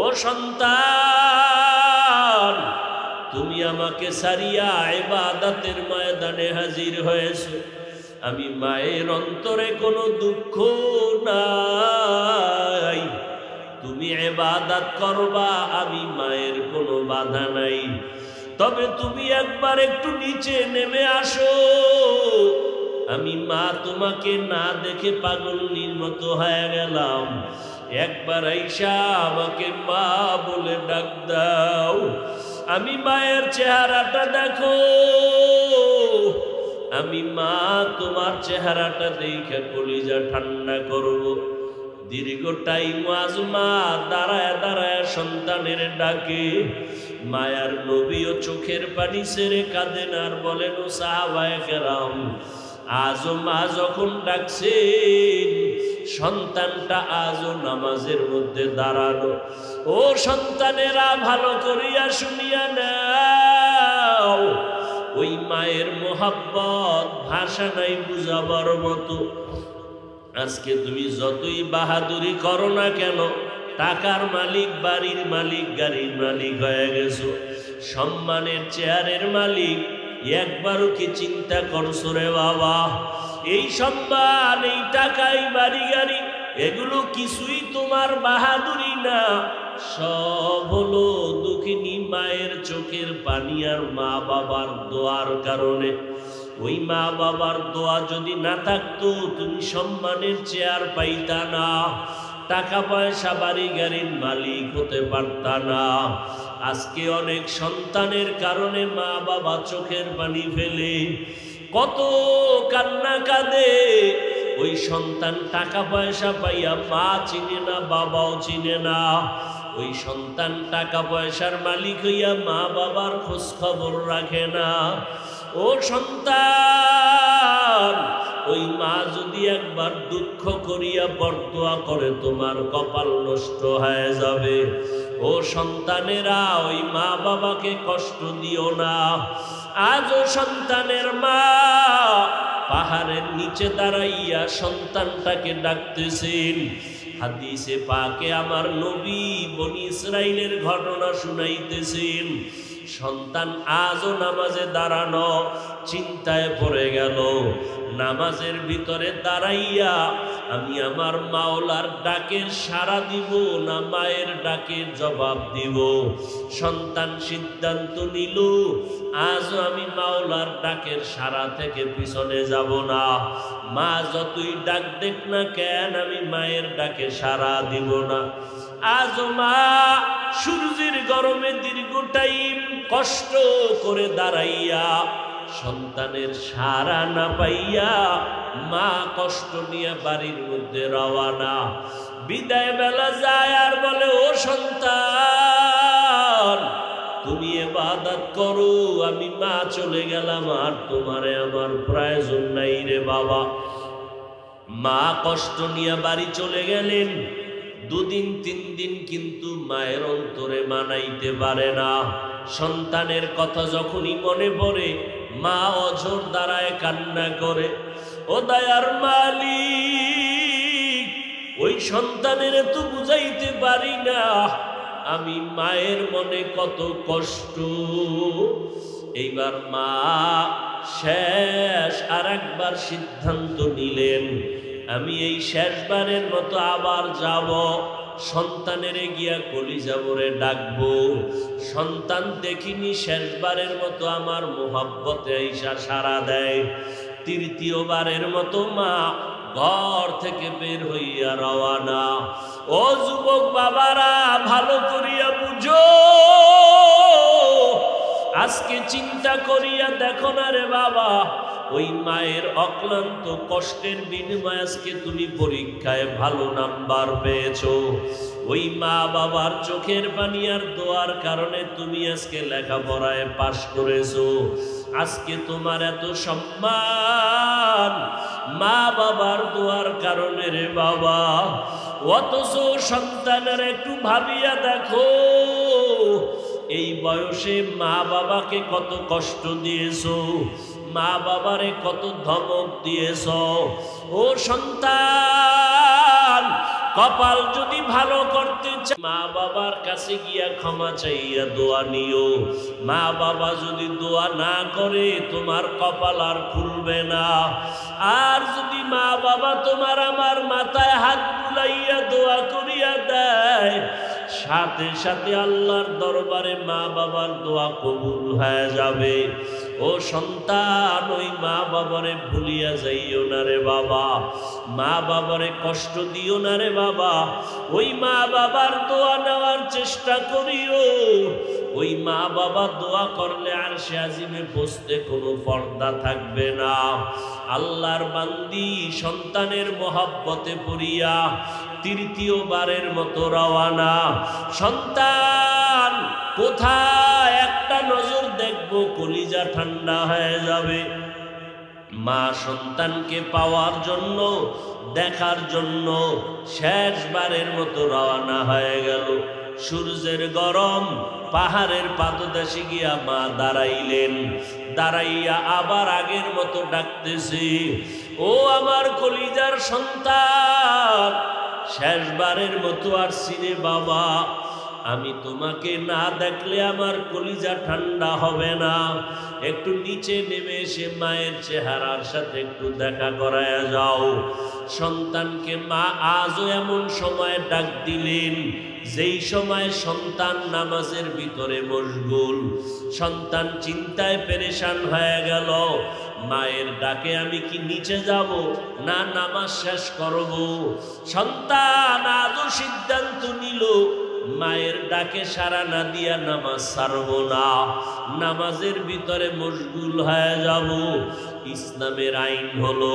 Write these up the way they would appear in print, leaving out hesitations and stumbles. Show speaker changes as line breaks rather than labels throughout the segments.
ও সন্তান, তুমি আমাকে সারিয়া ইবাদতের ময়দানে হাজির হয়েছো। আমি মায়ের অন্তরে কোনো দুঃখ নাই, তুমি ইবাদত করবা, আমি মায়ের কোনো বাধা নাই। তবে তুমি একবার একটু নিচে নেমে আসো। আমি মা তোমাকে না দেখে পাগলের মতো হয়ে গেলাম। একবার আইসা আমাকে মা বলে ডাক দাও। আমি মায়ের চেহারাটা দেখো। আমি মা তোমার চেহারাটা দেখে কলিজা ঠান্ডা করব। দীর্ঘ টাইম আজ মা দাঁড়ায় দাঁড়ায় সন্তানের ডাকে। মায়ার নবীও চোখের পানি ছেড়ে কাঁদেন আর বলেন, ও সাহাবায়ে কেরাম, আজও মা যখন ডাকছেন, সন্তানটা আজও নামাজের মধ্যে দাঁড়ানো। ও সন্তানেরা, ভালো করিয়া শুনিয়া নাও, ওই মায়ের মোহাব্বত ভাষা নাই বুঝাবার মতো। আজকে তুমি যতই বাহাদুরি করো না কেন, টাকার মালিক, বাড়ির মালিক, গাড়ির মালিক হয়ে গেছো, সম্মানের চেয়ারের মালিক, একবারও কি চিন্তা করছো রে বাবা? এই সম্মান, এই টাকা, এই বাড়ি গাড়ি, এগুলো কিছুই তোমার বাহাদুরি না, সব হলো দুঃখিনী মায়ের চোখের পানি আর মা বাবার দোয়ার কারণে। ওই মা বাবার দোয়া যদি না থাকতো, তুমি সম্মানের চেয়ার পাইতা না, টাকা পয়সা বাড়ি গাড়ির মালিক হতে পারতা না। আজকে অনেক সন্তানের কারণে মা বাবা চোখের পানি ফেলে, কত কান্না কাঁদে। ওই সন্তান টাকা পয়সা পাইয়া মা চিনে না, বাবাও চিনে না। ওই সন্তান টাকা পয়সার মালিক হইয়া মা বাবার খোঁজ খবর রাখে না। ও সন্তান, ওই মা যদি একবার দুঃখ করিয়া বরদোয়া করে, তোমার কপাল নষ্ট হয়ে যাবে। ও সন্তানেরা, ওই মা বাবাকে কষ্ট দিও না। আজও সন্তানের মা পাহাড়ের নিচে দাঁড়াইয়া সন্তানটাকে ডাকতেছেন। হাদিসে পাকে আমার নবী বনি ইসরাইলের ঘটনা শুনাইতেছেন। সন্তান আজও নামাজে দাঁড়ানো, চিন্তায় পড়ে গেল। নামাজের ভিতরে দাঁড়াইয়া আমি আমার মাওলার ডাকের সাড়া দিব না মায়ের ডাকের জবাব দিব। সন্তান সিদ্ধান্ত নিল, আজও আমি মাওলার ডাকের সাড়া থেকে পিছনে যাব না। মা যতই ডাক দেখ না কেন, আমি মায়ের ডাকে সাড়া দিব না। আজও মা সূর্যের গরমে দীর্ঘ টাইম কষ্ট করে দাঁড়াইয়া সন্তানের সাড়া না পাইয়া মা কষ্ট নিয়ে বাড়ির মধ্যে রওয়ানা। বিদায় বেলা যায় আর বলে, ও সন্তান, তুমি ইবাদত করো, আমি মা চলে গেলাম, আর তোমারে আমার প্রয়োজন নাই রে বাবা। মা কষ্ট নিয়ে বাড়ি চলে গেলেন। দুদিন তিন দিন কিন্তু মায়ের অন্তরে মানাইতে পারে না। সন্তানের কথা যখনই মনে পড়ে, মা অঝোর দাঁড়ায় কান্না করে। ও দয়ার মালিক, ওই সন্তানের তো বুঝাইতে পারি না আমি মায়ের মনে কত কষ্ট। এইবার মা শেষ আর একবার সিদ্ধান্ত নিলেন, আমি এই শেষবারের মতো আবার যাব, সন্তানের গিয়া কলিজা ভরে ডাকবো। সন্তান দেখিনি শেষবারের মতো আমার মোহাব্বতে আইসা সাড়া দেয়। তৃতীয়বারের মতো মা ঘর থেকে বের হইয়া রওয়ানা। ও যুবক বাবারা, ভালো করিয়া বুঝো, আজকে চিন্তা করিয়া দেখো না রে বাবা, ওই মায়ের অক্লান্ত কষ্টের বিনিময়ে আজকে তুমি পরীক্ষায় ভালো নাম্বার পেয়েছো। ওই মা বাবার চোখের পানি আর দোয়ার কারণে তুমি আজকে লেখাপড়ায় পাশ করেছো। আজকে তোমার এত সম্মান মা বাবার দোয়ার কারণে রে বাবা। অথচ সন্তানের একটু ভাবিয়া দেখো, এই বয়সে মা বাবাকে কত কষ্ট দিয়েছো, মা বাবারে কত ধমক দিয়েছ। ও সন্তান, কপাল যদি ভালো করতে চাও মা বাবার কাছে গিয়া ক্ষমা চাইয়া দোয়া নিও। মা বাবা যদি দোয়া না করে তোমার কপাল আর খুলবে না। আর যদি মা বাবা তোমার আমার মাথায় হাত বুলাইয়া দোয়া করিয়া দেয়, সাথে সাথে আল্লাহর দরবারে মা বাবার দোয়া কবুল হয়ে যাবে। ও সন্তান, ওই মা বাবারে ভুলিয়া যাইও না রে বাবা, মা বাবারে কষ্ট দিও না রে বাবা। ওই মা বাবার দোয়া নেওয়ার চেষ্টা করিও। ওই মা বাবা দোয়া করলে আরশে আজিমে বসতে কোনো পর্দা থাকবে না। আল্লাহর বান্দি সন্তানের মহব্বতে পড়িয়া তৃতীয়বারের মতো রওয়ানা। সন্তান কোথায় একটা নজর দেখবো, কলিজা ঠান্ডা হয়ে যাবে। মা সন্তানকে পাওয়ার জন্য, দেখার জন্য শেষবারের মতো রওনা হয়ে গেল। সূর্যের গরম, পাহাড়ের পাদদেশে গিয়া মা দাঁড়াইলেন। দাঁড়াইয়া আবার আগের মতো ডাকতেছে, ও আমার কলিজার সন্তান, শেষবারের মতো আসছি রে বাবা। আমি তোমাকে না দেখলে আমার কলিজা ঠান্ডা হবে না। একটু নিচে নেমে এসে মায়ের চেহারার সাথে একটু দেখা করায়া যাও। সন্তানকে মা আজও এমন সময় ডাক দিলেন যেই সময় সন্তান নামাজের ভিতরে মশগুল। সন্তান চিন্তায় পেরেশান হয়ে গেল, মায়ের ডাকে আমি কি নিচে যাব না নামাজ শেষ করব? সন্তান আজও সিদ্ধান্ত নিল মায়ের ডাকে সাড়া না দিয়া নামাজ ছাড়ব না, নামাজের ভিতরে মশগুল হয়ে যাব। ইসলামের আইন হলো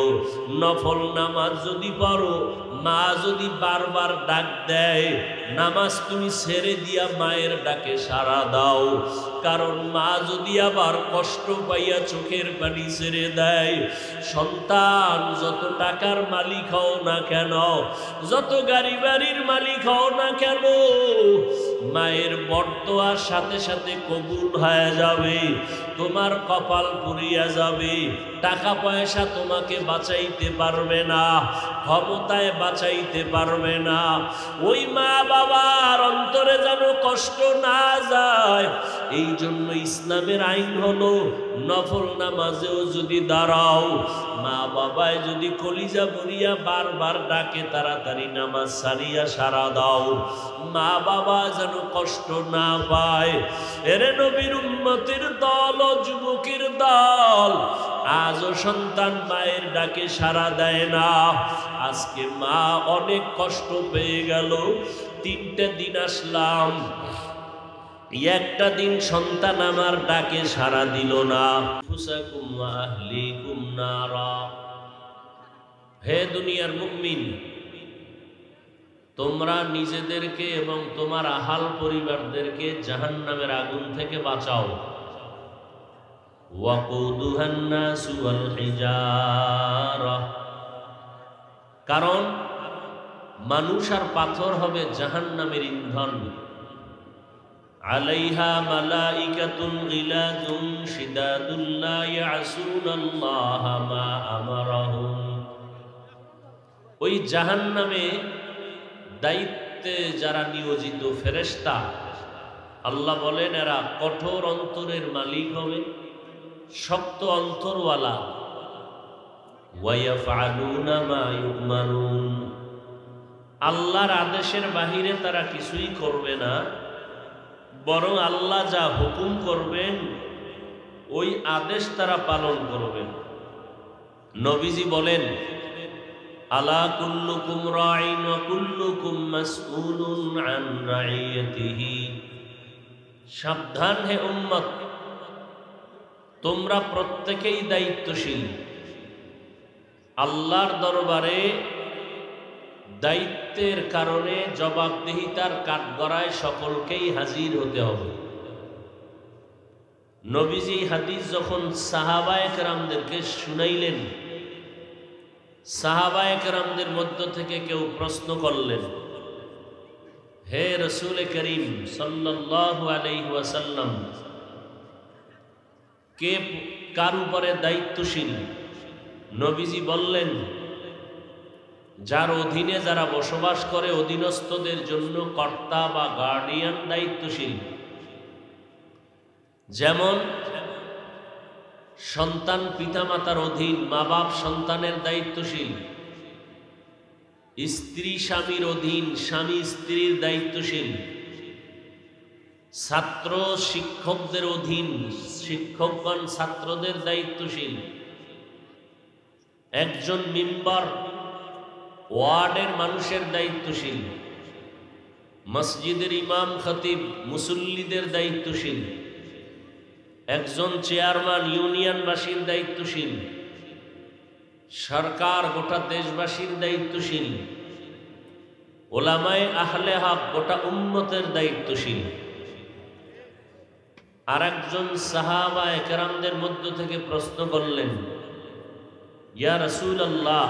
নফল নামাজ যদি পড়ো, মা যদি বারবার ডাক দেয়, নামাজ তুমি ছেড়ে দিয়া মায়ের ডাকে সাড়া দাও। কারণ মা যদি আবার কষ্ট পাইয়া চোখের পানি ছেড়ে দেয়, সন্তান যত টাকার মালিক হও না কেন, যত গাড়ি বাড়ির মালিক হও না কেন, মায়ের বরদোয়ার সাথে সাথে কবুল হয়ে যাবে। তোমার কপাল পুড়িয়া যাবে। টাকা পয়সা তোমাকে বাঁচাইতে পারবে না, ক্ষমতায় বাঁচাইতে পারবে না। ওই মা বাবার অন্তরে যেন কষ্ট না যায়, এই জন্য ইসলামের আইন হলো নফল নামাজেও যদি দাঁড়াও, মা বাবায় যদি কলিজা ভরিয়া বারবার ডাকে, তাড়াতাড়ি নামাজ সারিয়া সারা দাও, মা বাবা যেন কষ্ট না পায়। এরে নবীর উম্মতের দল ও যুবকের দল, আজও সন্তান মায়ের ডাকে সাড়া দেয় না। আজকে মা অনেক কষ্ট পেয়ে গেল। 3টে দিন আসলাম, একটা দিন সন্তান আমার ডাকে সাড়া দিল না। ফুসাকুম ওয়া আহলিকুম নারা। হে দুনিয়ার মুমিন, তোমরা নিজেদেরকে এবং তোমার আহাল পরিবারদেরকে জাহান্নামের আগুন থেকে বাঁচাও। ওয়াকুদুহান নাসু ওয়াল হিজারা। কারণ মানুষ আর পাথর হবে জাহান্নামের ইন্ধন। আলাইহা মালাইকাতুন গিলাযুন শিদাদুন লা ইয়াসুনাল্লাহা মা আমারাহুম। ওই জাহান্নামে দায়িত্বে যারা নিয়োজিত ফেরেশতা, আল্লাহ বলেন এরা কঠোর অন্তরের মালিক হবে, শক্ত অন্তরওয়ালা। ওয়ায়াফআলুনা মা ইউমারুন। আল্লাহর আদেশের বাহিরে তারা কিছুই করবে না, বরং আল্লাহ যা হুকুম করবেন ওই আদেশ তারা পালন করবেন। নবীজি বলেন, আলা কুল্লুকুম রাঈন ওয়া কুল্লুকুম মাসউলুন আন রাইয়াতিহি। সাবধান হে উম্মত, তোমরা প্রত্যেকেই দায়িত্বশীল। আল্লাহর দরবারে দায়িত্বের কারণে জবাবদিহিতার কাঠগড়ায় সকলকেই হাজির হতে হবে। নবীজি হাদিস যখন সাহাবায়ে কেরামদেরকে শুনাইলেন, সাহাবায়ে কেরামদের মধ্য থেকে কেউ প্রশ্ন করলেন, হে রাসূল করিম সাল্লাল্লাহু আলাইহি ওয়াসাল্লাম, কে কার উপরে দায়িত্বশীল? নবীজি বললেন, যার অধীনে যারা বসবাস করে অধীনস্থদের জন্য কর্তা বা গার্ডিয়ান দায়িত্বশীল। যেমন সন্তান পিতামাতার অধীন, মা বাপ সন্তানের দায়িত্বশীল, স্ত্রী স্বামীর অধীন, স্বামী স্ত্রীর দায়িত্বশীল, ছাত্র শিক্ষকদের অধীন, শিক্ষকগণ ছাত্রদের দায়িত্বশীল, একজন মেম্বার ওয়ার্ডের মানুষের দায়িত্বশীল, মসজিদের ইমাম খতিব মুসল্লিদের দায়িত্বশীল, একজন চেয়ারম্যান ইউনিয়নবাসীর দায়িত্বশীল, সরকার গোটা দেশবাসীর দায়িত্বশীল, ওলামায়ে আহলে হক গোটা উম্মতের দায়িত্বশীল। আর একজন সাহাবায়ে কেরামদের মধ্য থেকে প্রশ্ন করলেন, ইয়া রাসূলুল্লাহ,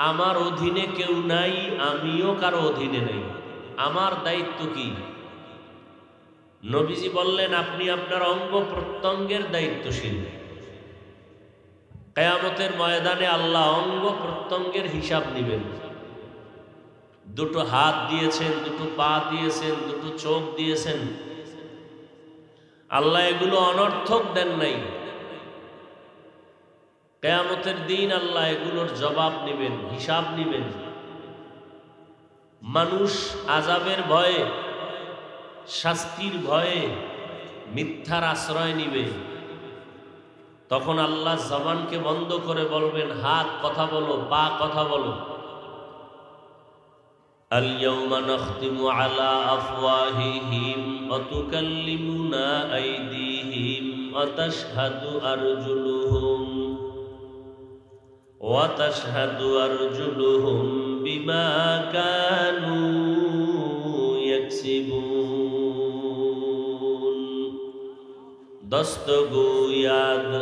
আমার অধীনে কেউ নাই, আমিও কারো অধীনে নেই, আমার দায়িত্ব কি? নবীজি বললেন, আপনি আপনার অঙ্গ প্রত্যঙ্গের দায়িত্বশীল। কিয়ামতের ময়দানে আল্লাহ অঙ্গ প্রত্যঙ্গের হিসাব নেবেন। দুটো হাত দিয়েছেন, দুটো পা দিয়েছেন, দুটো চোখ দিয়েছেন, আল্লাহ এগুলো অনর্থক দেন নাই। কিয়ামতের দিন আল্লাহ এগুলোর জবাব নেবেন, হিসাব নেবেন। মানুষ আযাবের ভয়ে, শাস্তির ভয়ে মিথ্যার আশ্রয় নিবে। তখন আল্লাহ জবানকে বন্ধ করে বলবেন, হাত কথা বলো, পা কথা বলো। আল ইয়াউমা নাখতিমু আলা আফওয়াহিহিম ওয়া তুকাল্লিমুনা আইদিহিম ওয়া তাশহাদু আরজুলুহুম বিমা কানু ইয়াকসিবুন। দস্তগোয়াদ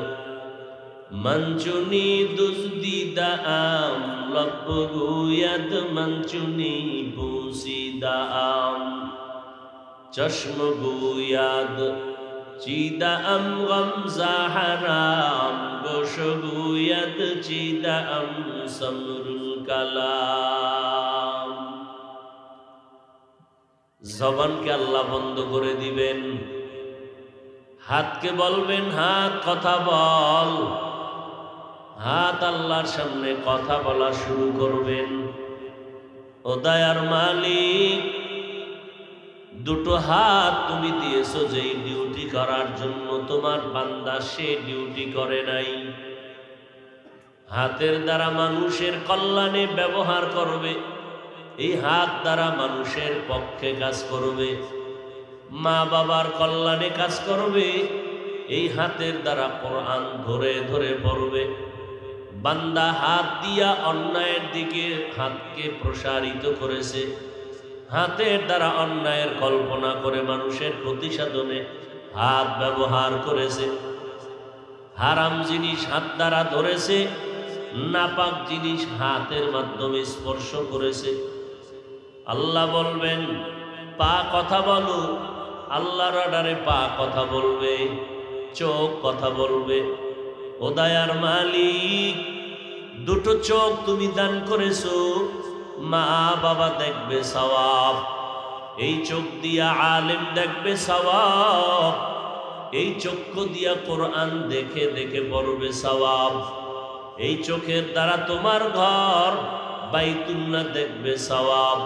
মঞ্চুনি দুজদিদাম, লবগোয়াদ মঞ্চুনি বুসিদাম, চশমগোয়াদ চিদাম গমজা হারাম, গোশগোয়াদ চিদাম সমরুল কালাম। জবানকে আল্লাহ বন্ধ করে দিবেন। হাতকে বলবেন, হাত কথা বল। হাত আল্লাহর সামনে কথা বলা শুরু করবেন। ও দয়ার মালিক, দুটো হাত তুমি দিয়েছো যেই ডিউটি করার জন্য, তোমার বান্দা সে ডিউটি করে নাই। হাতের দ্বারা মানুষের কল্যাণে ব্যবহার করবে, এই হাত দ্বারা মানুষের পক্ষে কাজ করবে, মা বাবার কল্যাণে কাজ করবে, এই হাতের দ্বারা কোরআন ধরে ধরে পড়বে। বান্দা হাত দিয়া অন্যায়ের দিকে হাতকে প্রসারিত করেছে, হাতের দ্বারা অন্যায়ের কল্পনা করে মানুষের ক্ষতি সাধনে হাত ব্যবহার করেছে। হারাম জিনিস হাত দ্বারা ধরেছে, নাপাক জিনিস হাতের মাধ্যমে স্পর্শ করেছে। আল্লাহ বলবেন, পা কথা বলো। আল্লাহর অর্ডারে পা কথা বলবে, চোখ কথা বলবে। ও দয়ার মালিক, দুটো চোখ তুমি দান করেছো, মা বাবা দেখবে সওয়াব, এই চোখ দিয়া আলেম দেখবে সওয়াব, এই চক্ষু দিয়া কোরআন দেখে দেখে পড়বে সওয়াব, এই চোখের দ্বারা তোমার ঘর বাইতুল্লাহ দেখবে সওয়াব,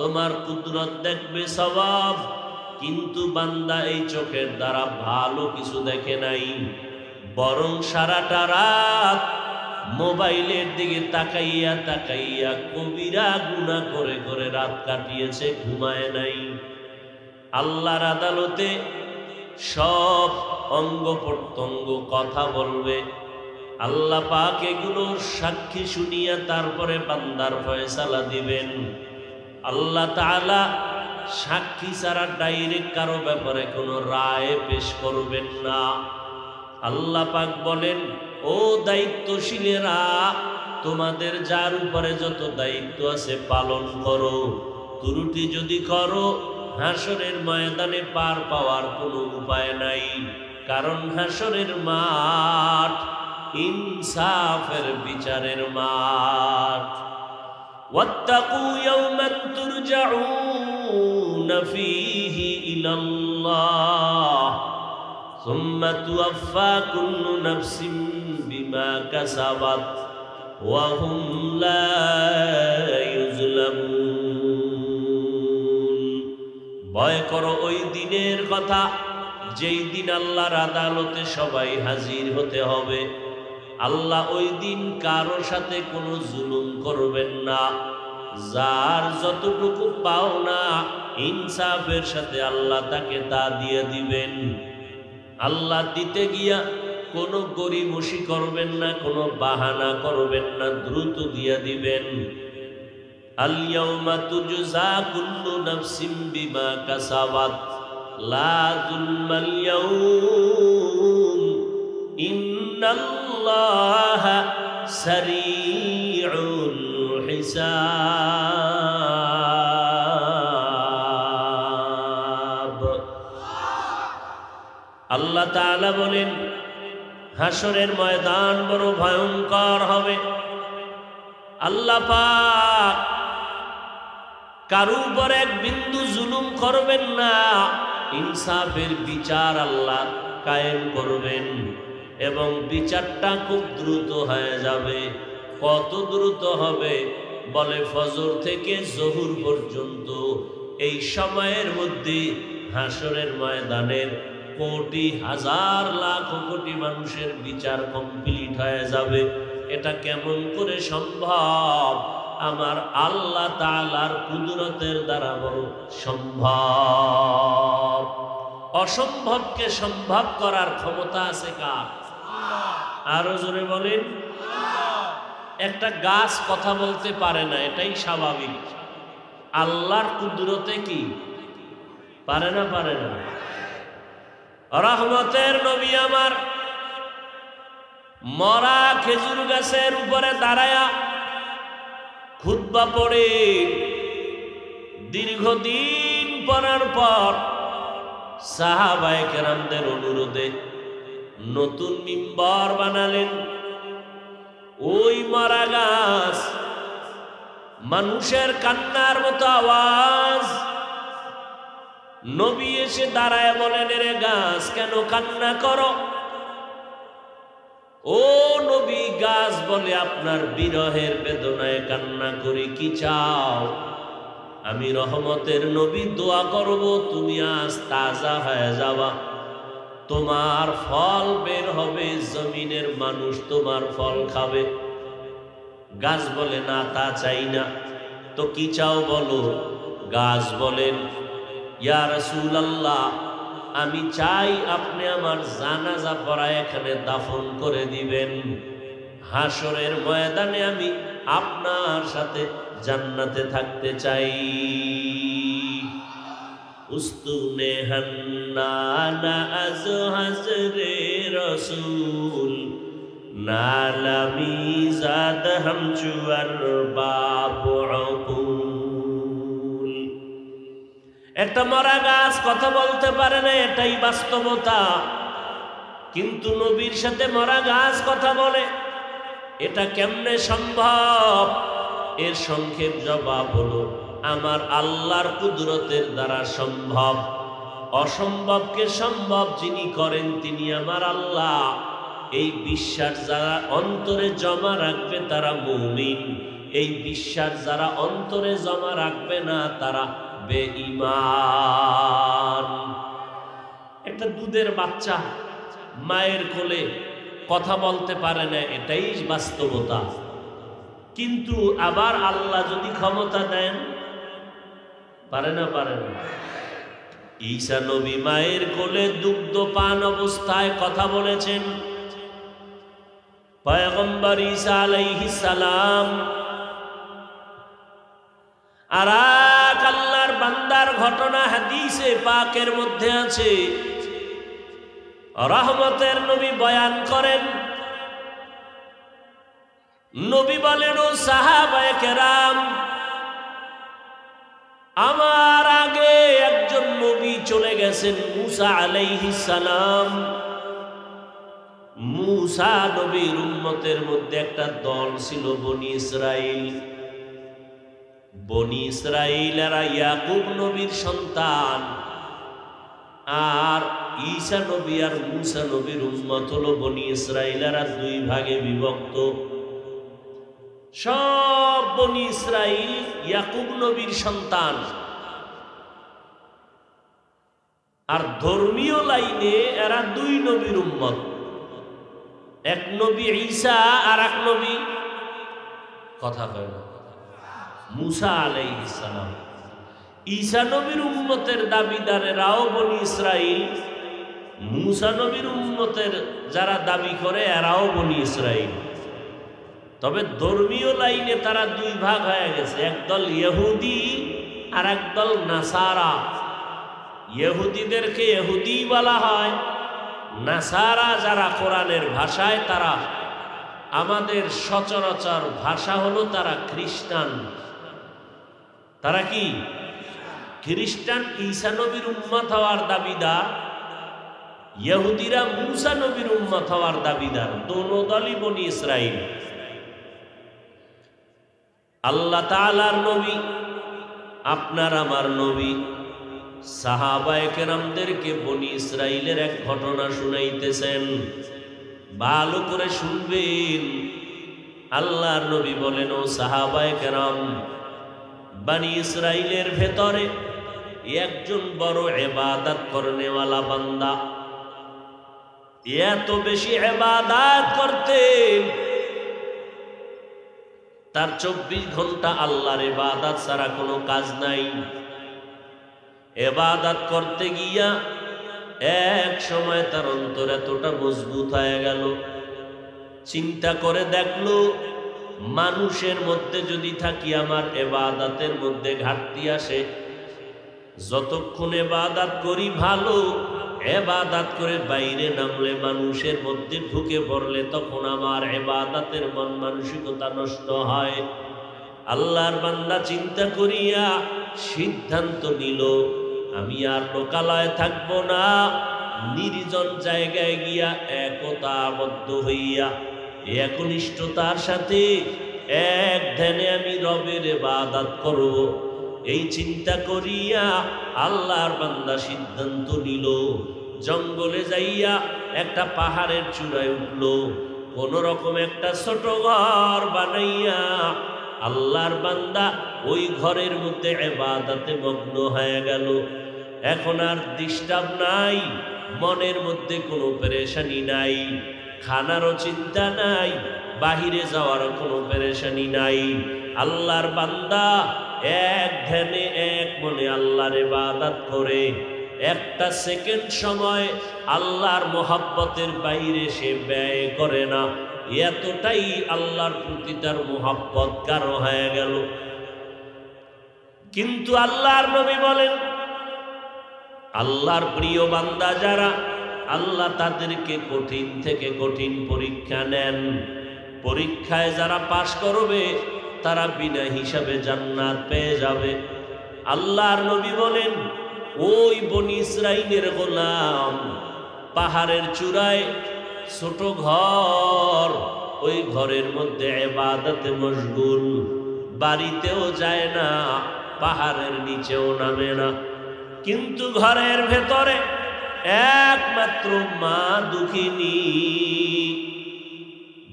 তোমার কুদরত দেখবে সওয়াব। কিন্তু বান্দা এই চোখের দ্বারা ভালো কিছু দেখে নাই, বরং সারাটা রাত মোবাইলের দিকে তাকাইয়া তাকাইয়া কবিরা গুনাহ করে করে রাত কাটিয়েছে, ঘুমায় নাই। আল্লাহর আদালতে সব অঙ্গ প্রত্যঙ্গ কথা বলবে। আল্লাহ পাক এগুলোর সাক্ষী শুনিয়া তারপরে বান্দার ফয়সালা দিবেন। আল্লাহ তাআলা সাক্ষী ছাড়া ডাইরেক্ট কারো ব্যাপারে কোনো রায় পেশ করবেন না। আল্লাহ পাক বলেন, ও দায়িত্বশীলেরা, তোমাদের যার উপরে যত দায়িত্ব আছে পালন করো। ত্রুটি যদি করো, হাসরের ময়দানে পার পাওয়ার কোনো উপায় নাই। কারণ হাসরের মাঠ ইনসাফের বিচারের মাঠ। ওয়াত্তাকু ইয়াওমান তুরজাউনা ফীহি ইলাল্লাহ সুম্মা তুওয়াফফা কুল্লু নাফসিন বিমা কাসাবাত ওয়া হুম লা ইউজলামুন। ভয় করো ওই দিনের কথা, যেই দিন আল্লাহর আদালতে সবাই হাজির হতে হবে। আল্লাহ ওই দিন কারো সাথে কোনো জুলুম করবেন না। যার যতটুকু পাওনা ইনসাফের সাথে আল্লাহ তাকে তা দিয়ে দিবেন। আল্লাহ দিতে গিয়া কোনো গরিমসি করবেন না, কোনো বাহানা করবেন না, দ্রুত দিয়ে দিবেন। আল ইয়াউমা তুজজা কুল্লু নাফসিন বিমা কাসাবাত লা যুলমাল ইয়াউম ইন্নাল্লাহা সারিউল হিসাব। আল্লাহ তাআলা বলেন, হাসরের ময়দান বড় ভয়ঙ্কর হবে। আল্লাহ পাক কারো উপর এক বিন্দু জুলুম করবেন না। ইনসাফের বিচার আল্লাহ কায়েম করবেন এবং বিচারটা খুব দ্রুত হয়ে যাবে। কত দ্রুত হবে? বলে ফজর থেকে জোহর পর্যন্ত এই সময়ের মধ্যে হাসরের ময়দানের কোটি হাজার লাখ কোটি মানুষের বিচার কমপ্লিট হয়ে যাবে। এটা কেমন করে সম্ভব? আমার আল্লাহ তাআলার কুদরতের দ্বারা বড় সম্ভব। অসম্ভবকে সম্ভব করার ক্ষমতা আছে কার? আরো জোরে বলেন। একটা গাছ কথা বলতে পারে না, এটাই স্বাভাবিক। আল্লাহর কুদরতে কি পারে না? পারে না। রহমতের নবী আমার মরা খেজুর গাছের উপরে দাঁড়ায়া খুতবা পড়ে দীর্ঘদিন পড়ার পর সাহাবায়ে কেরামদের অনুরোধে নতুন মিম্বর বানালেন। ওই মরা গাছ, মানুষের কান্নার মতো আওয়াজ। নবী এসে দাঁড়ায় বলেন, রে গাছ কেন কান্না করো? ও নবী, গাছ বলে আপনার বিরহের বেদনায় কান্না করি, কি চাও? আমি রহমতের নবী দোয়া করব, তুমি আজ তাজা হয়ে যাবা, তোমার ফল বের হবে, জমিনের মানুষ তোমার ফল খাবে। গাছ বলে, না তা চাই না। তো কি চাও বলো? গাছ বলেন, ইয়া রাসূলুল্লাহ, আমি চাই আপনি আমার জানাজা পড়ায় এখানে দাফন করে দিবেন। হাসরের ময়দানে আমি আপনার সাথে জান্নাতে থাকতে চাই। উস্তুনে হান্নানা আজ হাজরে রসুল নালামি জাদ হামচুয়ার বাবুল। একটা মরা গাছ কথা বলতে পারে না, এটাই বাস্তবতা। কিন্তু নবীর সাথে মরা গাছ কথা বলে, এটা কেমনে সম্ভব? এর সংক্ষেপ জবাব হলো, আমার আল্লাহর কুদরতের দ্বারা সম্ভব। অসম্ভবকে সম্ভব যিনি করেন তিনি আমার আল্লাহ। এই বিশ্বাস যারা অন্তরে জমা রাখবে তারা মুমিন। এই বিশ্বাস যারা অন্তরে জমা রাখবে না তারা বেঈমান। একটা দুধের বাচ্চা মায়ের কোলে কথা বলতে পারে না, এটাই বাস্তবতা। কিন্তু আবার আল্লাহ যদি ক্ষমতা দেন, পারে না? পারে না। ঈসা নবী মায়ের কোলে দুগ্ধ পান অবস্থায় কথা বলেছেন। পয়গম্বর ঈসা আলাইহিস সালাম আর এক আল্লাহর বান্দার ঘটনা হাদিসে পাকের মধ্যে আছে। রহমতের নবী বয়ান করেন, নবী বলেন, ও সাহাবায়ে কেরাম, আমার আগে একজন নবী চলে গেছেন, মুসা আলাইহিস সালাম। মূসা নবীর উম্মতের মধ্যে একটা দল ছিল বনি ইসরাইল। বনি ইসরাইলেরা ইয়াকুব নবীর সন্তান, আর ঈসা নবী আর মূসা নবীর উম্মত হলো বনি ইসরাইলেরা দুই ভাগে বিভক্ত। সব বনি ইসরাইল ইয়াকুব নবীর সন্তান, আর ধর্মীয় লাইনে এরা দুই নবীর উম্মত। এক নবী ঈসা আর এক নবী কথা কয় না মূসা আলাইহিস সালাম। ঈসা নবীর উম্মতের দাবিদারেরাও বনি ইসরাইল, মূসা নবীর উম্মতের যারা দাবি করে এরাও বনি ইসরাইল। তবে ধর্মীয় লাইনে তারা দুই ভাগ হয়ে গেছে, একদল ইহুদি আর একদল নাসারা। ইহুদিদেরকে ইহুদি বলা হয়, নাসারা যারা কোরআনের ভাষায় তারা, আমাদের সচরাচর ভাষা হলো তারা খ্রিস্টান। তারা কি খ্রিস্টান? ঈসা নবীর উম্মত হওয়ার দাবিদার। ইহুদিরা মূসা নবীর উম্মত হওয়ার দাবিদার। দোনো দলই বনি ইসরাইল। আল্লাহ তাআলার নবী, আপনার আমার নবী, সাহাবায়ে কেরামদেরকে বনি ইসরাইলের এক ঘটনা শুনাইতেছেন। ভালো করে শুনবেন। আল্লাহর নবী বলেন, ও সাহাবায়ে কেরাম, বনি ইসরাইলের ভেতরে একজন বড় ইবাদত করনেওয়ালা বান্দা, এত বেশি ইবাদত করতেন, তার 24 ঘন্টা আল্লাহর ইবাদত ছাড়া কোনো কাজ নাই। ইবাদত করতে গিয়া এক সময় তার অন্তর এতটা মজবুত হয়ে গেল, চিন্তা করে দেখলো মানুষের মধ্যে যদি থাকি আমার ইবাদতের মধ্যে ঘাটতি আসে। যতক্ষণ ইবাদত করি ভালো, ইবাদত করে বাইরে নামলে মানুষের মধ্যে ঢুকে পড়লে তখন আমার ইবাদতের মন মানসিকতা নষ্ট হয়। আল্লাহর বান্দা চিন্তা করিয়া সিদ্ধান্ত নিল, আমি আর লোকালয়ে থাকবো না, নির্জন জায়গায় গিয়া একতাবদ্ধ হইয়া একনিষ্ঠতার সাথে এক ধ্যানে আমি রবের ইবাদত করব। এই চিন্তা করিয়া আল্লাহর বান্দা সিদ্ধান্ত নিল, জঙ্গলে যাইয়া একটা পাহাড়ের চূড়ায় উঠল, কোন রকম একটা ছোট ঘর বানাইয়া আল্লাহর বান্দা ওই ঘরের মধ্যে ইবাদতে মগ্ন হয়ে গেল। এখন আর ডিস্টার্ব নাই, মনের মধ্যে কোনো পেরেশানি নাই, খানারও চিন্তা নাই, বাহিরে যাওয়ার কোনো পেরেশানি নাই। আল্লাহর বান্দা এক ধ্যানে এক মনে আল্লাহর ইবাদত করে একটা সেকেন্ড সময় আল্লাহর মোহাব্বতের বাইরে সে ব্যয় করে না। এতটাই আল্লাহর প্রতি তার মোহাব্বত গাঢ় হয়ে গেল। কিন্তু আল্লাহর নবী বলেন, আল্লাহর প্রিয় বান্দা যারা, আল্লাহ তাদেরকে কঠিন থেকে কঠিন পরীক্ষা নেন। পরীক্ষায় যারা পাশ করবে তারা বিনা হিসাবে জান্নাত পেয়ে যাবে। আল্লাহর নবী বলেন, ওই বনি ইসরাইলের গোলাম পাহাড়ের চূড়ায় ছোট ঘর, ওই ঘরের মধ্যে ইবাদতে মশগুল, বাড়িতেও যায় না, পাহাড়ের নিচেও নামে না। কিন্তু ঘরের ভেতরে একমাত্র মা দুঃখিনী,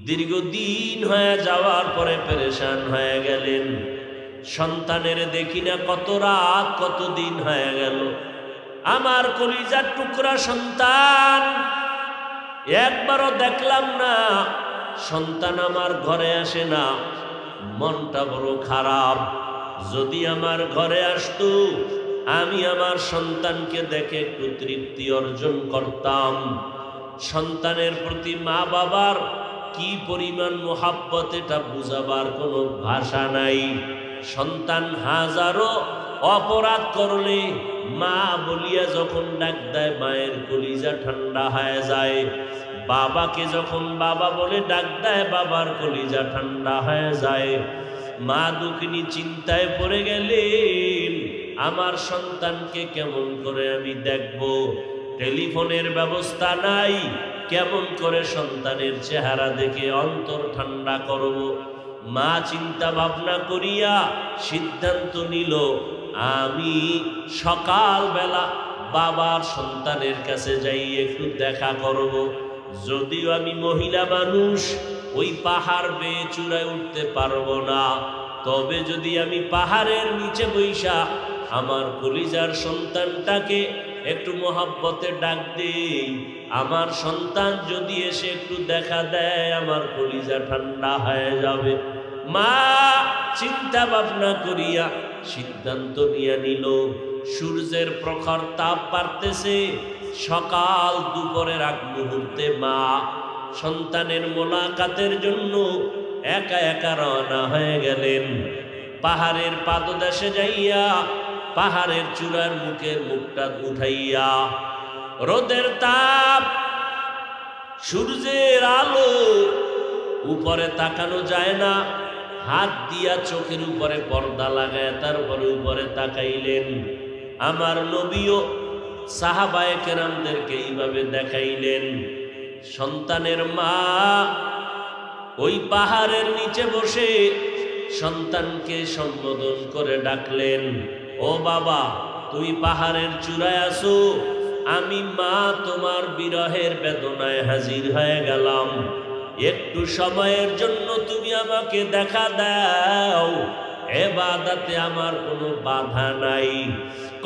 দীর্ঘদিন হয়ে যাওয়ার পরে পেরেশান হয়ে গেলেন। সন্তানের দেখি না, কত রাত কত দিন হয়ে গেল, আমার কলিজার টুকরা সন্তান একবারও দেখলাম না, সন্তান আমার ঘরে আসে না। মনটা বড় খারাপ। যদি আমার ঘরে আসতো, আমি আমার সন্তানকে দেখে একটু তৃপ্তি অর্জন করতাম। সন্তানের প্রতি মা বাবার কি পরিমাণ মোহাব্বত, এটা বুঝাবার কোনো ভাষা নাই। সন্তান হাজারো অপরাধ করলে মা বলিয়া যখন ডাক দেয়, মায়ের কলিজা ঠান্ডা হয়ে যায়। বাবাকে যখন বাবা বলে ডাক দেয়, বাবার কলিজা ঠান্ডা হয়ে যায়। মা দুঃখিনী চিন্তায় পড়ে গেলেন, আমার সন্তানকে কেমন করে আমি দেখব। টেলিফোনের ব্যবস্থা নাই, কেমন করে সন্তানের চেহারা দেখে অন্তর ঠান্ডা করব। মা চিন্তা ভাবনা করিয়া সিদ্ধান্ত নিল, আমি সকালবেলা বাবার সন্তানের কাছে যাই একটু দেখা করব। যদিও আমি মহিলা মানুষ, ওই পাহাড় বেয়ে চূড়ায় উঠতে পারবো না, তবে যদি আমি পাহাড়ের নিচে বৈশা আমার কলিজার সন্তানটাকে একটু মহব্বতে ডাক দেই, আমার সন্তান যদি এসে একটু দেখা দেয়, আমার কলিজা ঠান্ডা হয়ে যাবে। মা চিন্তা ভাবনা করিয়া সিদ্ধান্ত নিয়ে নিল, সূর্যের প্রখর তাপ বাড়তেছে, সকাল দুপুরের আগ মুহূর্তে মা সন্তানের মোলাকাতের জন্য একা একা রওনা হয়ে গেলেন। পাহাড়ের পাদদেশে যাইয়া পাহাড়ের চূড়ার মুখের মুখটা উঠাইয়া, রোদের তাপ, সূর্যের আলো, উপরে তাকানো যায় না, হাত দিয়া চোখের উপরে পর্দা লাগায় তারপরে উপরে তাকাইলেন। আমার নবীও সাহাবায়ে কেরামদেরকে এইভাবে দেখাইলেন। সন্তানের মা ওই পাহাড়ের নিচে বসে সন্তানকে সম্বোধন করে ডাকলেন, ও বাবা, তুমি পাহাড়ের চূড়ায় আসো, আমি মা তোমার বিরহের বেদনায় হাজির হয়ে গেলাম, একটু সময়ের জন্য তুমি আমাকে দেখা দাও, ইবাদতে আমার কোনো বাধা নাই।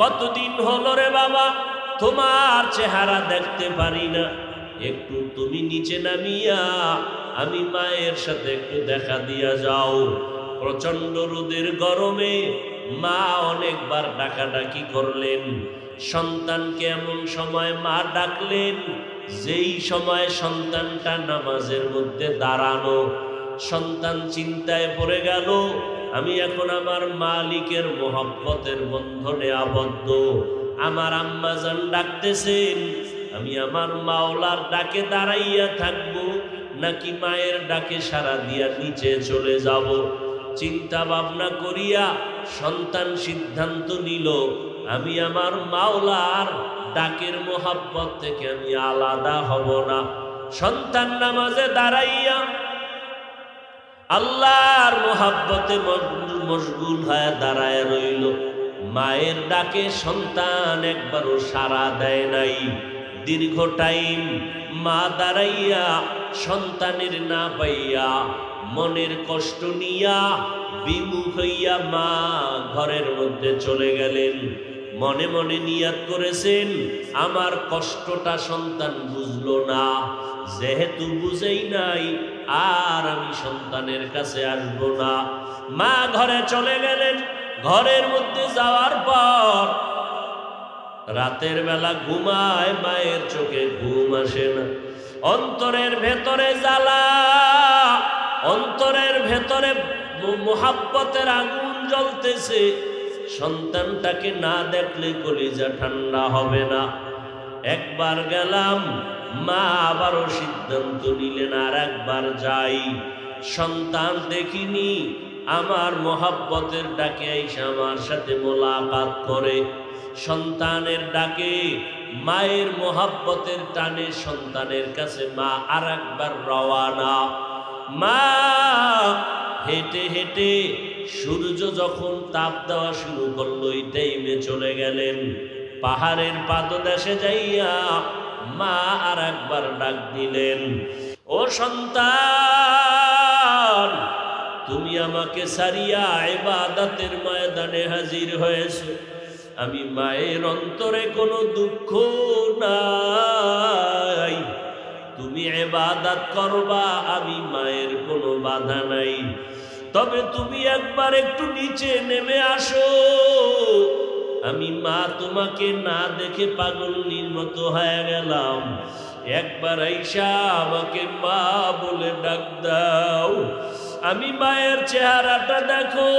কতদিন হলো রে বাবা তোমার চেহারা দেখতে পারি না, একটু তুমি নিচে নামিয়া আমি মায়ের সাথে একটু দেখা দিয়া যাও। প্রচন্ড রোদের গরমে মা অনেকবার ডাকাডাকি করলেন। সন্তানকে এমন সময় মা ডাকলেন যেই সময় সন্তানটা নামাজের মধ্যে দাঁড়ানো। সন্তান চিন্তায় পড়ে গেল, আমি এখন আমার মালিকের মহব্বতের বন্ধনে আবদ্ধ, আমার আম্মাজান ডাকতেছেন, আমি আমার মাওলার ডাকে দাঁড়াইয়া থাকবো নাকি মায়ের ডাকে সাড়া দিয়া নিচে চলে যাব। চিন্তা ভাবনা করিয়া সন্তান সিদ্ধান্ত নিল, আমি আমার মাওলার ডাকের মোহাব্বত থেকে আমি আলাদা হব না। সন্তান নামাজে দাঁড়াইয়া আল্লাহর মোহাব্বতে মশগুল হয়ে দাঁড়ায় রইল। মায়ের ডাকে সন্তান একবারও সাড়া দেয় নাই। দীর্ঘ টাইম মা দাঁড়াইয়া সন্তানের না পাইয়া মনের কষ্ট নিয়া বিমুখ হইয়া মা ঘরের মধ্যে চলে গেলেন। মনে মনে নিয়াত করেছেন, আমার কষ্টটা সন্তান বুঝলো না, যেহেতু বুঝেই নাই আর আমি সন্তানের কাছে আসবো না। মা ঘরে চলে গেলেন। ঘরের মধ্যে যাওয়ার পর রাতের বেলা ঘুমায়, মায়ের চোখে ঘুম আসে না। অন্তরের ভেতরে জ্বালা, অন্তরের ভেতরে মোহাব্বতের আগুন জ্বলতেছে। সন্তানটাকে না দেখলে কলিজা ঠান্ডা হবে না। একবার গেলাম, মা আবারও সিদ্ধান্ত নিলেন আর একবার যাই। সন্তান দেখিনি, আমার মোহাব্বতের ডাকে আইসা আমার সাথে মোলাকাত করে। সন্তানের ডাকে মায়ের মোহাব্বতের টানে সন্তানের কাছে মা আর একবার রওয়ানা। মা হেঁটে হেঁটে সূর্য যখন তাপ দেওয়া শুরু করলো এই টাইমে চলে গেলেন। পাহাড়ের পাদদেশে যাইয়া মা আর একবার ডাক দিলেন, ও সন্তান, তুমি আমাকে সারিয়া ইবাদতের ময়দানে হাজির হয়েছো। আমি মায়ের অন্তরে কোনো দুঃখ নাই, তুমি ইবাদত করবা, আমি মায়ের কোনো বাধা নাই। তবে তুমি একবার একটু নিচে নেমে আসো, আমি মা তোমাকে না দেখে পাগলনির মতো হয়ে গেলাম। একবার আইসা আমাকে মা বলে ডাক দাও, আমি মায়ের চেহারাটা দেখো।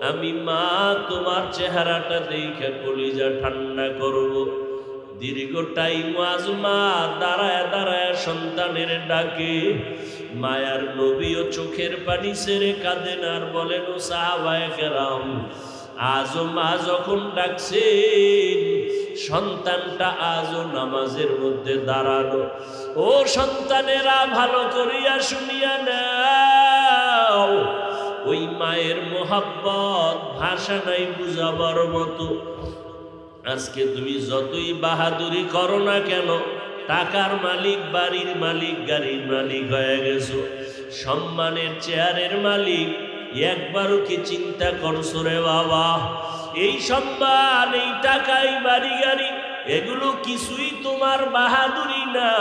আমি মা তোমার চেহারাটা দেখে কলিজা ঠান্ডা করব। দীর্ঘ টাইম আজমা দাঁড়ায় দাঁড়ায় সন্তানের ডাকে। মায়ার নবীও চোখের পানি ছেড়ে কাঁদেন আর বলেন, ও সাহাবায়ে কেরাম, আজও মা যখন ডাকছেন সন্তানটা আজও নামাজের মধ্যে দাঁড়ানো। ও সন্তানেরা ভালো করিয়া শুনিয়া নাও, ওই মায়ের মোহাব্বত ভাষা নাই বুঝাবার মতো। আজকে তুমি যতই বাহাদুরি করো না কেন, টাকার মালিক, বাড়ির মালিক, গাড়ির মালিক হয়ে গেছো, সম্মানের চেয়ারের মালিক, একবারও কি চিন্তা করছো রে বাবা? এই সম্মান, এই টাকা, এই বাড়ি গাড়ি, এগুলো কিছুই তোমার বাহাদুরি না,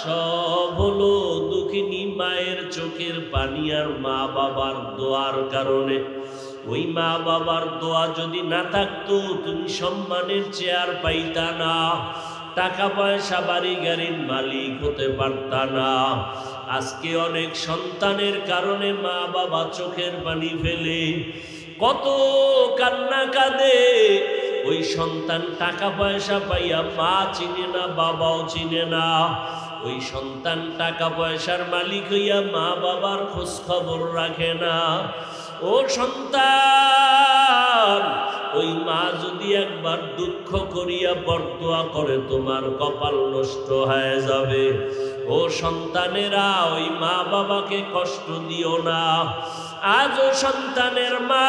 সব হলো দুঃখিনী মায়ের চোখের পানি আর মা বাবার দোয়ার কারণে। ওই মা বাবার দোয়া যদি না থাকতো, তুমি সম্মানের চেয়ার পাইতা না, টাকা পয়সা বাড়ি গাড়ির মালিক হতে পারতা না। আজকে অনেক সন্তানের কারণে মা বাবা চোখের পানি ফেলে, কত কান্না কাঁদে। ওই সন্তান টাকা পয়সা পাইয়া মা চিনে না, বাবাও চিনে না। ওই সন্তান টাকা পয়সার মালিক হইয়া মা বাবার খোঁজ খবর রাখে না। ও সন্তান, ওই মা যদি একবার দুঃখ করিয়া বরদোয়া করে, তোমার কপাল নষ্ট হয়ে যাবে। ও সন্তানেরা, ওই মা বাবাকে কষ্ট দিও না। আজও সন্তানের মা